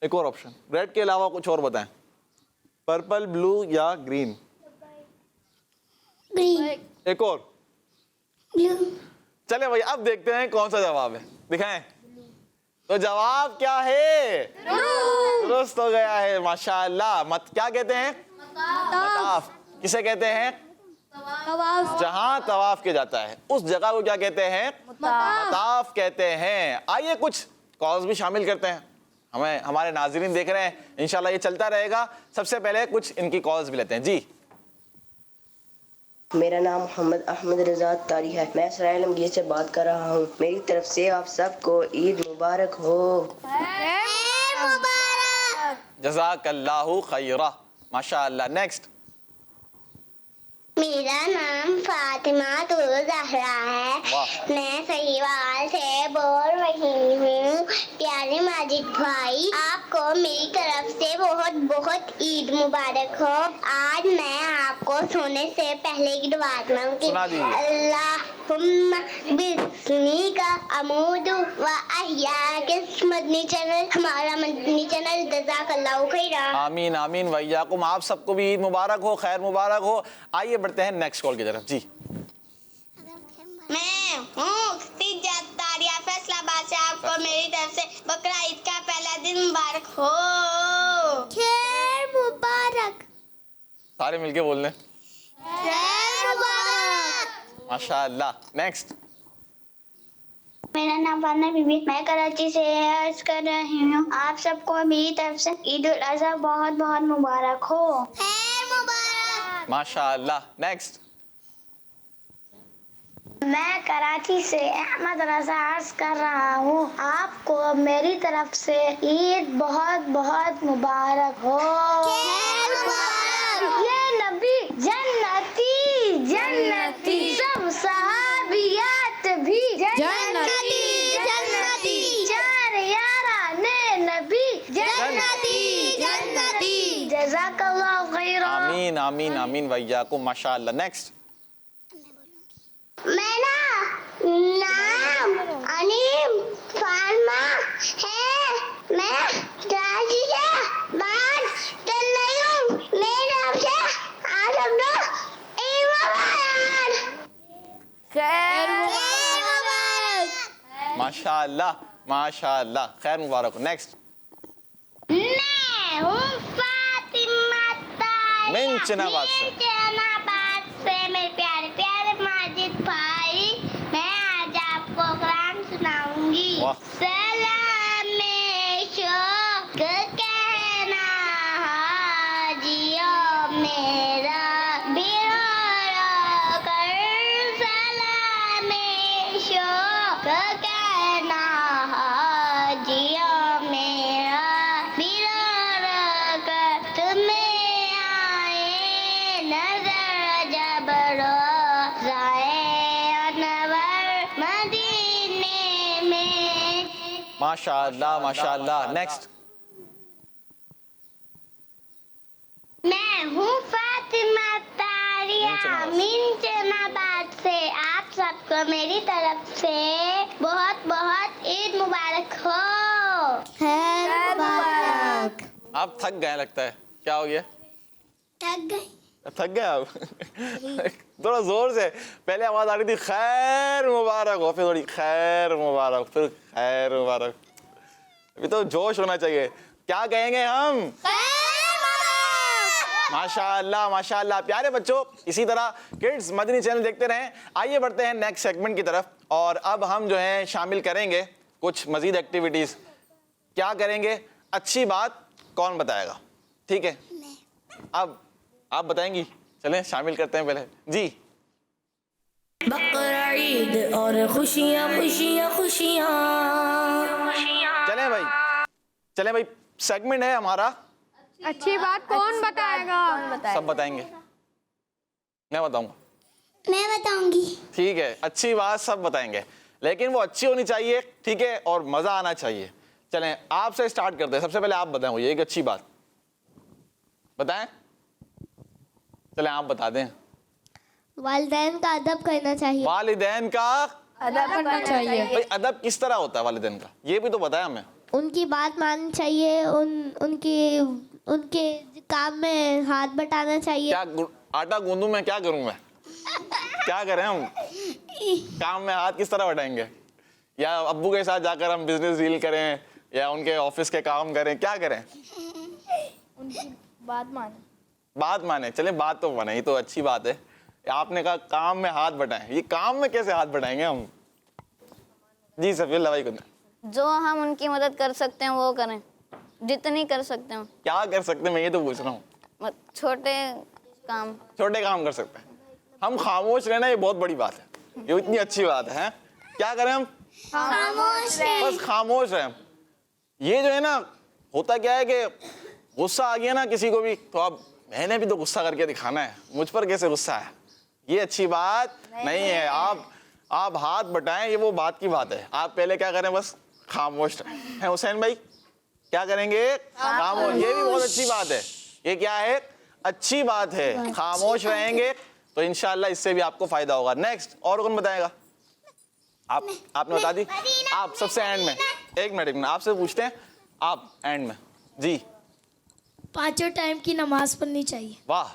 S2: एक और ऑप्शन, रेड के अलावा कुछ और बताएं। पर्पल, ब्लू या ग्रीन?
S4: ग्रीन।
S2: एक और?
S4: ब्लू।
S2: चले भाई, अब देखते हैं कौन सा जवाब है। दिखाएं तो जवाब क्या है? दुरुस्त हो गया है, माशाअल्लाह। क्या कहते हैं? मताफ। किसे कहते हैं? जहां तवाफ किया जाता है उस जगह को क्या कहते हैं? मताफ कहते हैं। आइए कुछ कॉज भी शामिल करते हैं, हमें हमारे नाज़रीन देख रहे हैं, इंशाल्लाह ये चलता रहेगा। सबसे पहले कुछ इनकी कॉज भी लेते हैं। जी,
S8: मेरा नाम मोहम्मद अहमद रजा तारी है। मैं इसराइल अमगीर से बात कर रहा हूँ। मेरी तरफ से आप सबको ईद मुबारक हो।
S2: जज़ाकल्लाहु खैरा, माशाअल्लाह। नेक्स्ट,
S4: मेरा नाम फातिमा ज़हरा है। मैं सहीवाल से बोल रही हूँ। प्यारे माजिद भाई, आपको मेरी तरफ से बहुत बहुत ईद मुबारक हो। आज मैं आपको सोने से पहले की दुआ मांगूंगी। अल्लाहुम्मा बिस्मिका अमूदु व अहया के मदनी चैनल, हमारा मदनी चैनल, जज़ाकल्लाहु खैरा।
S2: आमीन आमीन वैयाकुम। आप सबको भी ईद मुबारक हो, खैर मुबारक हो। आइए बढ़ते हैं नेक्स्ट कॉल की तरफ। जी,
S4: मैं हूँ तारिया फैसलाबाद से। आपको मेरी तरफ से बकरा ईद का पहला दिन मुबारक हो। खैर मुबारक।
S2: सारे मिलके बोल लें,
S4: खैर मुबारक।
S2: माशाअल्लाह। नेक्स्ट,
S4: मेरा नाम फाना बीबी, मैं कराची से अर्ज कर रही हूँ। आप सबको मेरी तरफ से ईद उल अज़हा बहुत बहुत मुबारक हो। खैर मुबारक।
S2: माशाअल्लाह। नेक्स्ट,
S4: मैं कराची से अहमद रजा अर्ज कर रहा हूँ। आपको मेरी तरफ से ईद बहुत बहुत मुबारक हो। खैर मुबारक। ये नबी जन्नती जन्नती, सब सहाबियात भी जन्नती जन्नती, चार याराने नबी जन्नती जन्नती। जज़ाकल्लाहु खैरा।
S2: आमीन आमीन आमीन वैयाकुम, माशाअल्लाह। नेक्स्ट,
S4: मेरा नाम अनीम फार्मा है। मैं कराची से बात कर रही हूँ। मेरे नाम से आप सब लोग ईद मुबारक। खैर मुबारक।
S2: माशाअल्लाह माशाअल्लाह, खैर मुबारक हो। नेक्स्ट,
S4: मैं हूँ फातिमा तारिया
S2: मिंचनाबाद से।
S4: मिंचनाबाद से। मेरे प्यारे प्यारे माजिद भाई, मैं आज आपको कुरान सुनाऊंगी।
S2: वाह।
S4: सलाम शौक कहना हाजियों मेरा बिरोड़ा कर। सलाम शौक कहना हाजियों मेरा बिरोड़ा
S2: माशाअल्लाह माशाअल्लाह। नेक्स्ट।
S4: मैं हूँ फातिमा तारिया मिंचनाबाद से। आप सबको मेरी तरफ से बहुत बहुत ईद मुबारक हो। खैर मुबारक।
S2: आप थक गए लगता है, क्या हो गया? थक गए आप? थोड़ा जोर से, पहले आवाज आ रही थी खैर मुबारक हो, फिर थोड़ी खैर मुबारक, फिर खैर मुबारक। अभी तो जोश होना चाहिए। क्या कहेंगे हम? माशाअल्लाह माशाअल्लाह। प्यारे बच्चों, इसी तरह किड्स मदनी चैनल देखते रहें। आइए बढ़ते हैं नेक्स्ट सेगमेंट की तरफ, और अब हम जो है शामिल करेंगे कुछ मजीद एक्टिविटीज। क्या करेंगे? अच्छी बात कौन बताएगा? ठीक है, अब आप बताएंगी। चलें शामिल करते हैं पहले जी।
S3: बकरा ईद और खुशियाँ खुशियाँ खुशियाँ।
S2: चलें भाई, सेगमेंट है हमारा
S7: अच्छी बात कौन बताएगा?
S2: सब बताएंगे। मैं बताऊंगा।
S4: मैं बताऊंगी।
S2: ठीक है, अच्छी बात सब बताएंगे, लेकिन वो अच्छी होनी चाहिए, ठीक है, और मजा आना चाहिए। चलें आपसे स्टार्ट करते हैं। सबसे पहले आप बताएं मुझे एक अच्छी बात बताएं। चलें आप बता दें।
S1: वालिदैन का अदब करना चाहिए।
S2: वालिदैन का
S7: अदब करना चाहिए।
S2: भाई अदब किस तरह होता है वालिदैन का, ये भी तो बताया हमें।
S1: उनकी बात माननी चाहिए, उनके काम में हाथ बटाना चाहिए।
S2: आटा गूंदूं मैं, क्या करूं मैं? क्या करें हम? काम में हाथ किस तरह बटाएंगे? या अब्बू के साथ जाकर हम बिजनेस डील करें, या उनके ऑफिस के काम करें, क्या करें?
S1: उनकी
S2: बात माने। चले बात तो माने, ये तो अच्छी बात है। आपने कहा काम में हाथ बटाएं, ये काम में कैसे हाथ बटाएंगे हम? जी सफीउल्लाह भाई, खुद
S5: जो हम उनकी मदद कर सकते हैं वो करें, जितनी कर सकते हो।
S2: क्या कर सकते हैं, मैं ये तो पूछ रहा हूँ।
S5: छोटे
S2: काम कर सकते हैं हम। खामोश रहना ये बहुत बड़ी बात है, ये इतनी अच्छी बात है। क्या करें हम?
S4: खामोश रहे।
S2: बस खामोश रहें। ये जो है ना, होता क्या है कि गुस्सा आ गया ना किसी को भी, तो अब मैंने भी तो गुस्सा करके दिखाना है, मुझ पर कैसे गुस्सा है, ये अच्छी बात नहीं है। आप हाथ बटाएं, ये वो बात की बात है। आप पहले क्या करें? बस खामोश रहें। हुसैन भाई क्या करेंगे? खामोश। ये भी बहुत अच्छी बात है। ये क्या है? अच्छी बात है। खामोश रहेंगे तो इंशाल्लाह इससे भी आपको फायदा होगा। नेक्स्ट, और कौन बताएगा? आपने बता दी। आप सबसे एंड में। एक मिनट आपसे पूछते हैं, आप एंड में जी।
S1: 5 टाइम की नमाज पढ़नी चाहिए।
S2: वाह,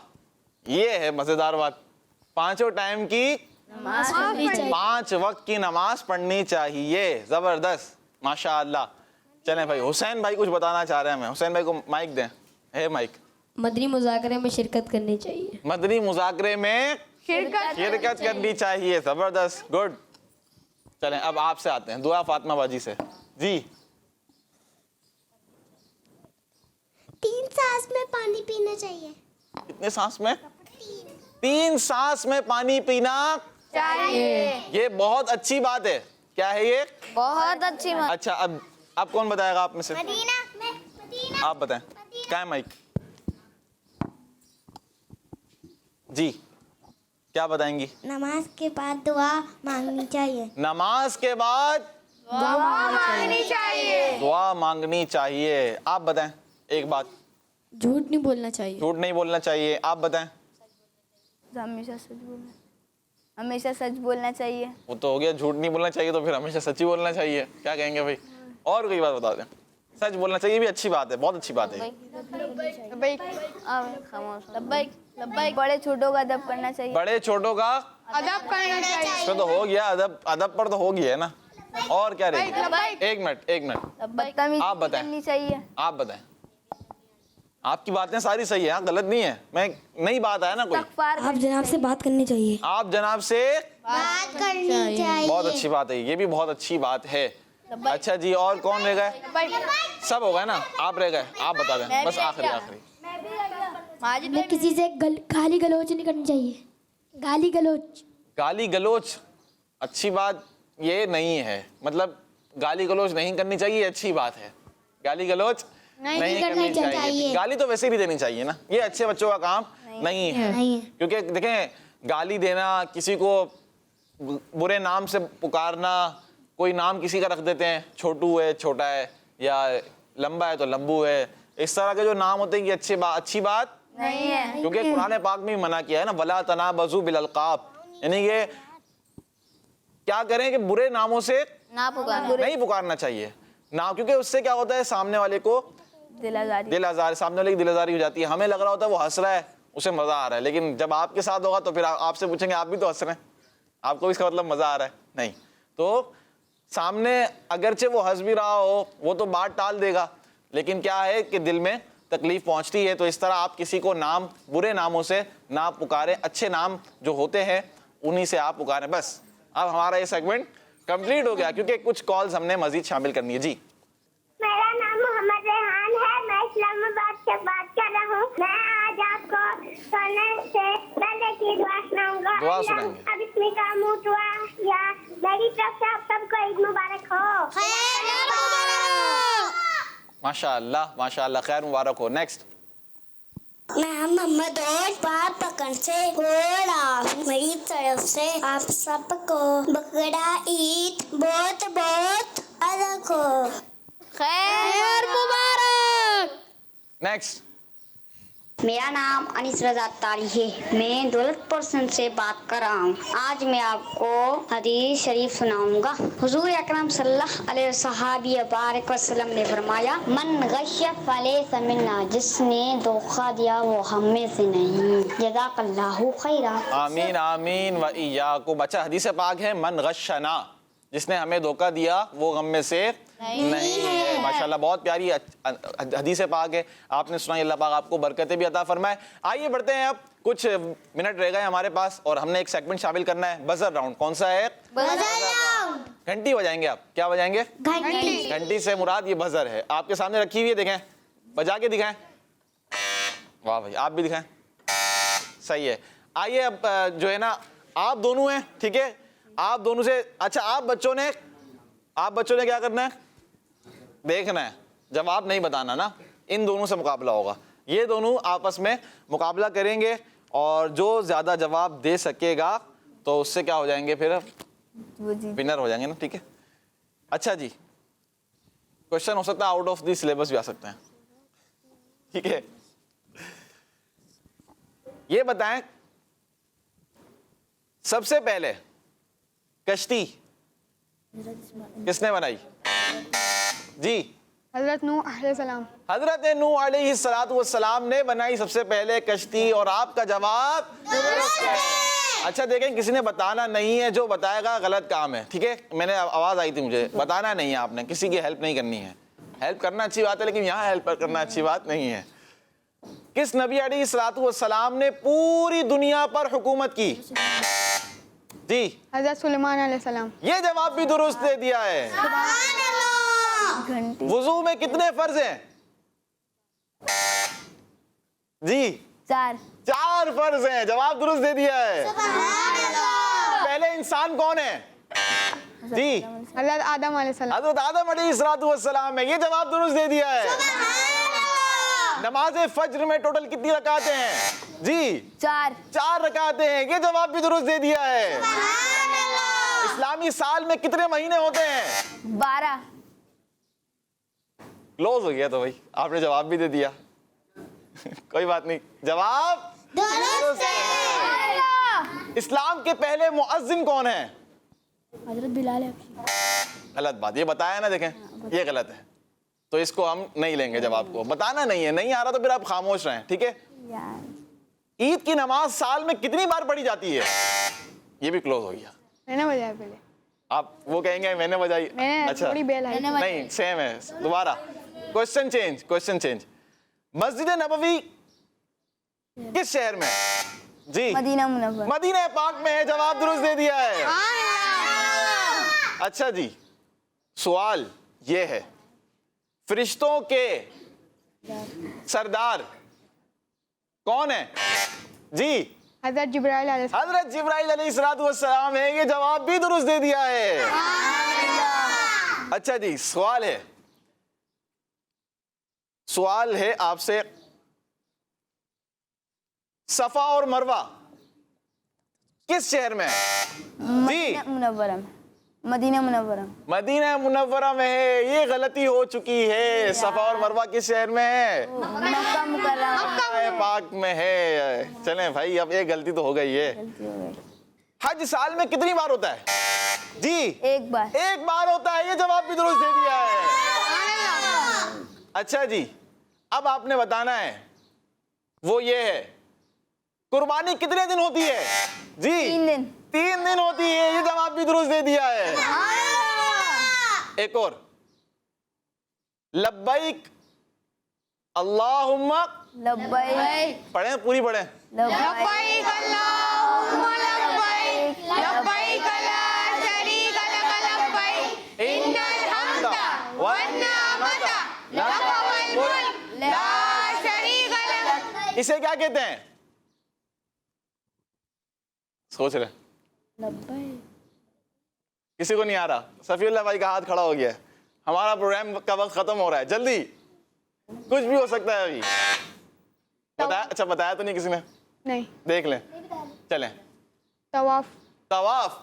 S2: ये है मजेदार बात। 5 टाइम की
S1: नमाज पढ़नी चाहिए।
S2: 5 वक्त की नमाज पढ़नी चाहिए। जबरदस्त, माशाअल्लाह। चलें भाई, हुसैन भाई कुछ बताना चाह रहे हैं। मैं हुसैन भाई को माइक दें। है माइक।
S1: मदनी मुज़ाकरे में शिरकत करनी चाहिए।
S2: मदनी मुज़ाकरे में शिरकत करनी चाहिए। जबरदस्त, गुड। चलें अब आपसे आते हैं, दुआ फातिमा बाजी से जी।
S4: 3 सांस में पानी पीना चाहिए।
S2: कितने सांस में? 3 सांस में पानी पीना
S7: चाहिए।
S2: ये बहुत अच्छी बात है। क्या है ये?
S5: बहुत अच्छी बात।
S2: अच्छा, अब कौन बताएगा आप में से?
S4: मदीना।
S2: आप बताएं। क्या है माइक जी, क्या बताएंगी?
S4: नमाज के बाद दुआ मांगनी चाहिए।
S2: नमाज के बाद
S7: दुआ मांगनी चाहिए।
S2: दुआ मांगनी चाहिए। आप बताएं एक बात।
S1: झूठ नहीं बोलना चाहिए।
S2: झूठ नहीं बोलना चाहिए। आप बताएं।
S5: हमेशा सच बोलना चाहिए।
S2: वो तो हो गया, झूठ नहीं बोलना चाहिए, तो फिर हमेशा सच ही बोलना चाहिए। क्या कहेंगे भाई? और कोई बात बता दें। सच बोलना चाहिए भी अच्छी बात है, बहुत अच्छी बात है।
S5: बड़े छोटों का अदब करना चाहिए।
S2: बड़े छोटों का
S7: अदब करना चाहिए।
S2: इसमें तो हो गया, अदब पर तो हो गया है ना। और क्या रहेगा? एक मिनट आप बताएं।
S5: करनी चाहिए।
S2: आप बताएं। आपकी बातें सारी सही है, हाँ, गलत नहीं है। मैं नई बात आया ना कोई।
S1: आप जनाब से बात करनी चाहिए।
S2: आप जनाब से
S4: बात करनी चाहिए।
S2: बहुत अच्छी बात है, ये भी बहुत अच्छी बात है। अच्छा जी, और कौन रह गए? सब हो गए ना, आप रह गए। आप बता दें बस आखिरी।
S1: हमें किसी से गाली गलौज नहीं करनी चाहिए। गाली गलौज
S2: अच्छी बात ये नहीं है, मतलब गाली गलौज नहीं करनी चाहिए, अच्छी बात है। गाली गलौज नहीं करनी चाहिए। गाली तो वैसे भी देनी चाहिए ना, ये अच्छे बच्चों का काम नहीं है। क्योंकि देखें, गाली देना, किसी को बुरे नाम से पुकारना, कोई नाम किसी का रख देते हैं, छोटू है छोटा है, या लंबा है तो लंबू है। इस तरह के जो नाम होते हैं ये अच्छी बात
S5: नहीं है,
S2: क्योंकि कुरान पाक में मना किया है ना, वला तनाबज़ू बिल अलक़ाब, यानी ये क्या करें कि बुरे नामों से
S5: ना पुकारना,
S2: नहीं पुकारना चाहिए ना, क्योंकि उससे क्या होता है सामने वाले को दिल आज़ार, सामने वाले की दिल आज़ारी हो जाती है। हमें लग रहा होता है वो हंस रहा है, उसे मजा आ रहा है, लेकिन जब आपके साथ होगा तो फिर आपसे पूछेंगे आप भी तो हंस रहे हैं, आपको भी इसका मतलब मजा आ रहा है नहीं। तो सामने अगरचे वो हंस भी रहा हो वो तो बात टाल देगा, लेकिन क्या है कि दिल में तकलीफ पहुंचती है। तो इस तरह आप किसी को नाम बुरे नामों से ना पुकारें, अच्छे नाम जो होते हैं उन्हीं से आप पुकारें। बस अब हमारा ये सेगमेंट कंप्लीट हो गया, क्योंकि कुछ कॉल्स हमने मजीद शामिल करनी है। जी,
S4: मेरा नाम मोहम्मद रेहान है, मैं इस्लामाबाद से बात कर रहा हूँ। मैं आज आपको सोने से पहले की दुआ सुनाऊंगा।
S2: दुआ सुनाएंगे।
S4: अब इसमें का मुतवा या मेरी तरफ से आप सबको ईद मुबारक हो।
S2: माशाअल्लाह माशाअल्लाह, खैर मुबारक हो। नेक्स्ट,
S4: मैं मोहम्मद और बाप पकड़ से बोल रहा हूँ। मेरी तरफ से आप सबको बकरा ईद बहुत बहुत अदक हो।
S5: खैर मुबारक।
S2: नेक्स्ट,
S9: मेरा नाम अनीस रज़ा तारी है, मैं दौलतपुर से बात कर रहा हूँ। आज मैं आपको हदीस शरीफ सुनाऊंगा। हुजूर अकरम सल्लल्लाहु अलैहि वसल्लम ने फरमाया, मन गश्य फलैसा मिन्ना, जिसने धोखा दिया वो हम में से नहीं। जज़ाकल्लाहु खैरा।
S2: आमीन आमीन व इय्याकुम। अच्छा, हदीस पाक है, मन गश्शना, जिसने हमें धोखा दिया वो हम में से नहीं है। माशाल्लाह, बहुत प्यारी हदीस पाक है, आपने सुनाई। अल्लाह पाक आपको बरकतें भी अता फरमाए। आइए बढ़ते हैं, अब कुछ मिनट रह गए हमारे पास और हमने एक सेगमेंट शामिल करना है, बजर राउंड। कौन सा है?
S5: Buzzer round.
S2: घंटी बजाएंगे आप। क्या बजाएंगे?
S5: घंटी।
S2: घंटी से मुराद ये बजर है, आपके सामने रखी हुई है, देखें, बजा के दिखाएं। वाह भाई, आप भी दिखाएं, सही है। आइए अब जो है ना, आप दोनों हैं, ठीक है, आप दोनों से, अच्छा आप बच्चों ने क्या करना है? देखना है, जवाब नहीं बताना ना। इन दोनों से मुकाबला होगा, ये दोनों आपस में मुकाबला करेंगे और जो ज्यादा जवाब दे सकेगा तो उससे क्या हो जाएंगे, फिर विनर हो जाएंगे ना, ठीक है। अच्छा जी, क्वेश्चन हो सकता है आउट ऑफ द सिलेबस भी आ सकते हैं, ठीक है। ये बताएं, सबसे पहले कश्ती किसने बनाई? जी,
S7: हज़रत नूह अलैहिस्सलाम।
S2: हजरत नूह अलैहिस्सलातु वस्सलाम ने बनाई सबसे पहले कश्ती, और आपका जवाब दुरुस्त है। अच्छा देखें, किसी ने बताना नहीं है, जो बताएगा गलत काम है, ठीक है। मैंने आवाज आई थी मुझे, बताना नहीं है आपने, किसी की हेल्प नहीं करनी है। हेल्प करना अच्छी बात है, लेकिन यहाँ हेल्प करना अच्छी बात नहीं है। किस नबी अलैहिस्सलातु वस्सलाम ने पूरी दुनिया पर हुकूमत की? जी,
S7: हज़रत सुलेमान अलैहिस्सलाम।
S2: ये जवाब भी दुरुस्त दे दिया है। वुजू में कितने फर्ज हैं? जी, 4 फर्ज हैं, जवाब दुरुस्त दे दिया है। पहले इंसान कौन है? जी,
S7: हज़रत आदम अलैहिस्सलाम।
S2: हज़रत आदम अलैहिस्सलाम है, ये जवाब दुरुस्त दे दिया है। नमाज फज्र में टोटल कितनी रकातें हैं? जी, 4 रकातें हैं, ये जवाब भी दुरुस्त दे दिया है। इस्लामी साल में कितने महीने होते हैं?
S5: 12।
S2: क्लोज हो गया तो भाई, आपने जवाब भी दे दिया। कोई बात नहीं, जवाब दुरुस्त है। इस्लाम के पहले मुअज्जिन कौन है?
S1: हजरत बिलाल हबशी।
S2: गलत बात, ये बताया ना, देखें ये गलत है, तो इसको हम नहीं लेंगे जवाब को। बताना नहीं है, नहीं आ रहा तो फिर आप खामोश रहें, ठीक है। ईद की नमाज साल में कितनी बार पढ़ी जाती है? ये भी क्लोज हो गया।
S7: मैंने बजाया पहले।
S2: आप वो कहेंगे मैंने बजाई।
S7: मैंने
S2: अच्छा,
S7: थोड़ी बेल आई।
S2: नहीं सेम है, दोबारा क्वेश्चन चेंज। मस्जिद नबवी किस शहर में? जी,
S5: मदीना मुनव्वर।
S2: मदीना पाक में है, जवाब दुरुस्त दे दिया है। अच्छा जी, सवाल ये है, फरिश्तों के सरदार कौन है? जी,
S7: हज़रत जिब्राइल अलैहिस्सलाम।
S2: हज़रत जिब्राइल अलैहिस्सलाम है, ये जवाब भी दुरुस्त दे दिया है। अच्छा जी, सवाल है आपसे, सफा और मरवा किस शहर में है? जी,
S5: Munawwarah. Medina Munawwara.
S2: Medina Munawwara में है, ये गलती हो चुकी है। सफा और मरवा किस शहर में है?
S5: मक्का मुकर्रमा
S2: पाक में है। चलें भाई, अब एक गलती तो हो गई है। हज साल में कितनी बार होता है जी?
S5: एक बार।
S2: एक बार होता है, ये जवाब भी दुरुस्त दे दिया है। अच्छा जी, अब आपने बताना है वो ये है, कुर्बानी कितने दिन होती है जी?
S5: 3 दिन।
S2: 3 दिन होती है, ये जवाब भी दुरुस्त दे दिया है। एक और, लब्बैक अल्लाहुम्मा
S5: लब्बैक।
S2: पढ़ें, पूरी पढ़ें।
S5: लब्बैक अल्लाहुम्मा लब्बैक लब्बैक ला शरीका लक लब्बैक इन्नल हम्दा वन निअमता लक वल मुल्क ला शरीका लक।
S2: इसे क्या कहते हैं? सोच रहे? किसी को नहीं आ रहा? सफीउल्लाह भाई का हाथ खड़ा हो गया है। हमारा प्रोग्राम का वक्त खत्म हो रहा है, जल्दी, कुछ भी हो सकता है अभी। बताया? अच्छा, बताया तो नहीं किसी ने?
S7: नहीं।
S2: देख लें, चलें।
S7: तवाफ।
S2: तवाफ।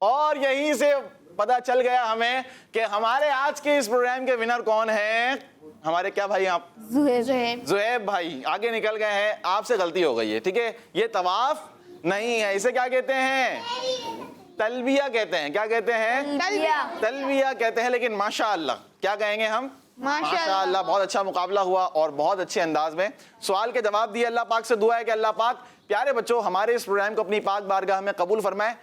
S2: और यहीं से पता चल गया हमें कि हमारे आज के इस प्रोग्राम के विनर कौन हैं। हमारे क्या भाई आप? जुहैब भाई आगे निकल गए हैं। आपसे गलती हो गई है, ठीक है? ये तवाफ नहीं है, इसे क्या कहते हैं? तलबिया कहते हैं। क्या कहते हैं? तलबिया कहते हैं। लेकिन माशाअल्लाह क्या कहेंगे हम? माशाअल्लाह। बहुत अच्छा मुकाबला हुआ और बहुत अच्छे अंदाज में सवाल के जवाब दिए। अल्लाह पाक से दुआ है कि अल्लाह पाक प्यारे बच्चों हमारे इस प्रोग्राम को अपनी पाक बारगाह में कबूल फरमाए।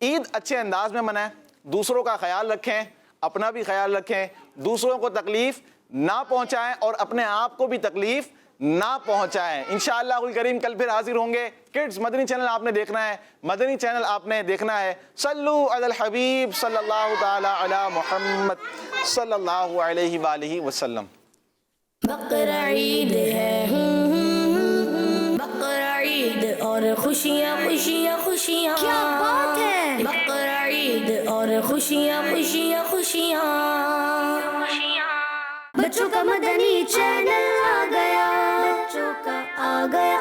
S2: ईद अच्छे अंदाज में मनाएं, दूसरों का ख्याल रखें, अपना भी ख्याल रखें, दूसरों को तकलीफ ना पहुंचाएं और अपने आप को भी तकलीफ ना पहुंचाएं। इंशाअल्लाहुल करीम कल फिर हाजिर होंगे। किड्स मदनी चैनल आपने देखना है, मदनी चैनल आपने देखना है। सल्लू अलल हबीब सल्लल्लाहु ताला अला मुहम्मद सल्लल्लाहु अलैहि वालिहि वसल्लम।
S3: बकरा ईद है, बकरा ईद और खुशियाँ खुशियाँ खुशियाँ, क्या बात है। बकरा ईद और खुशियाँ खुशियाँ खुशियाँ, बच्चों का मदनी चैनल आ गया, बच्चों का आ गया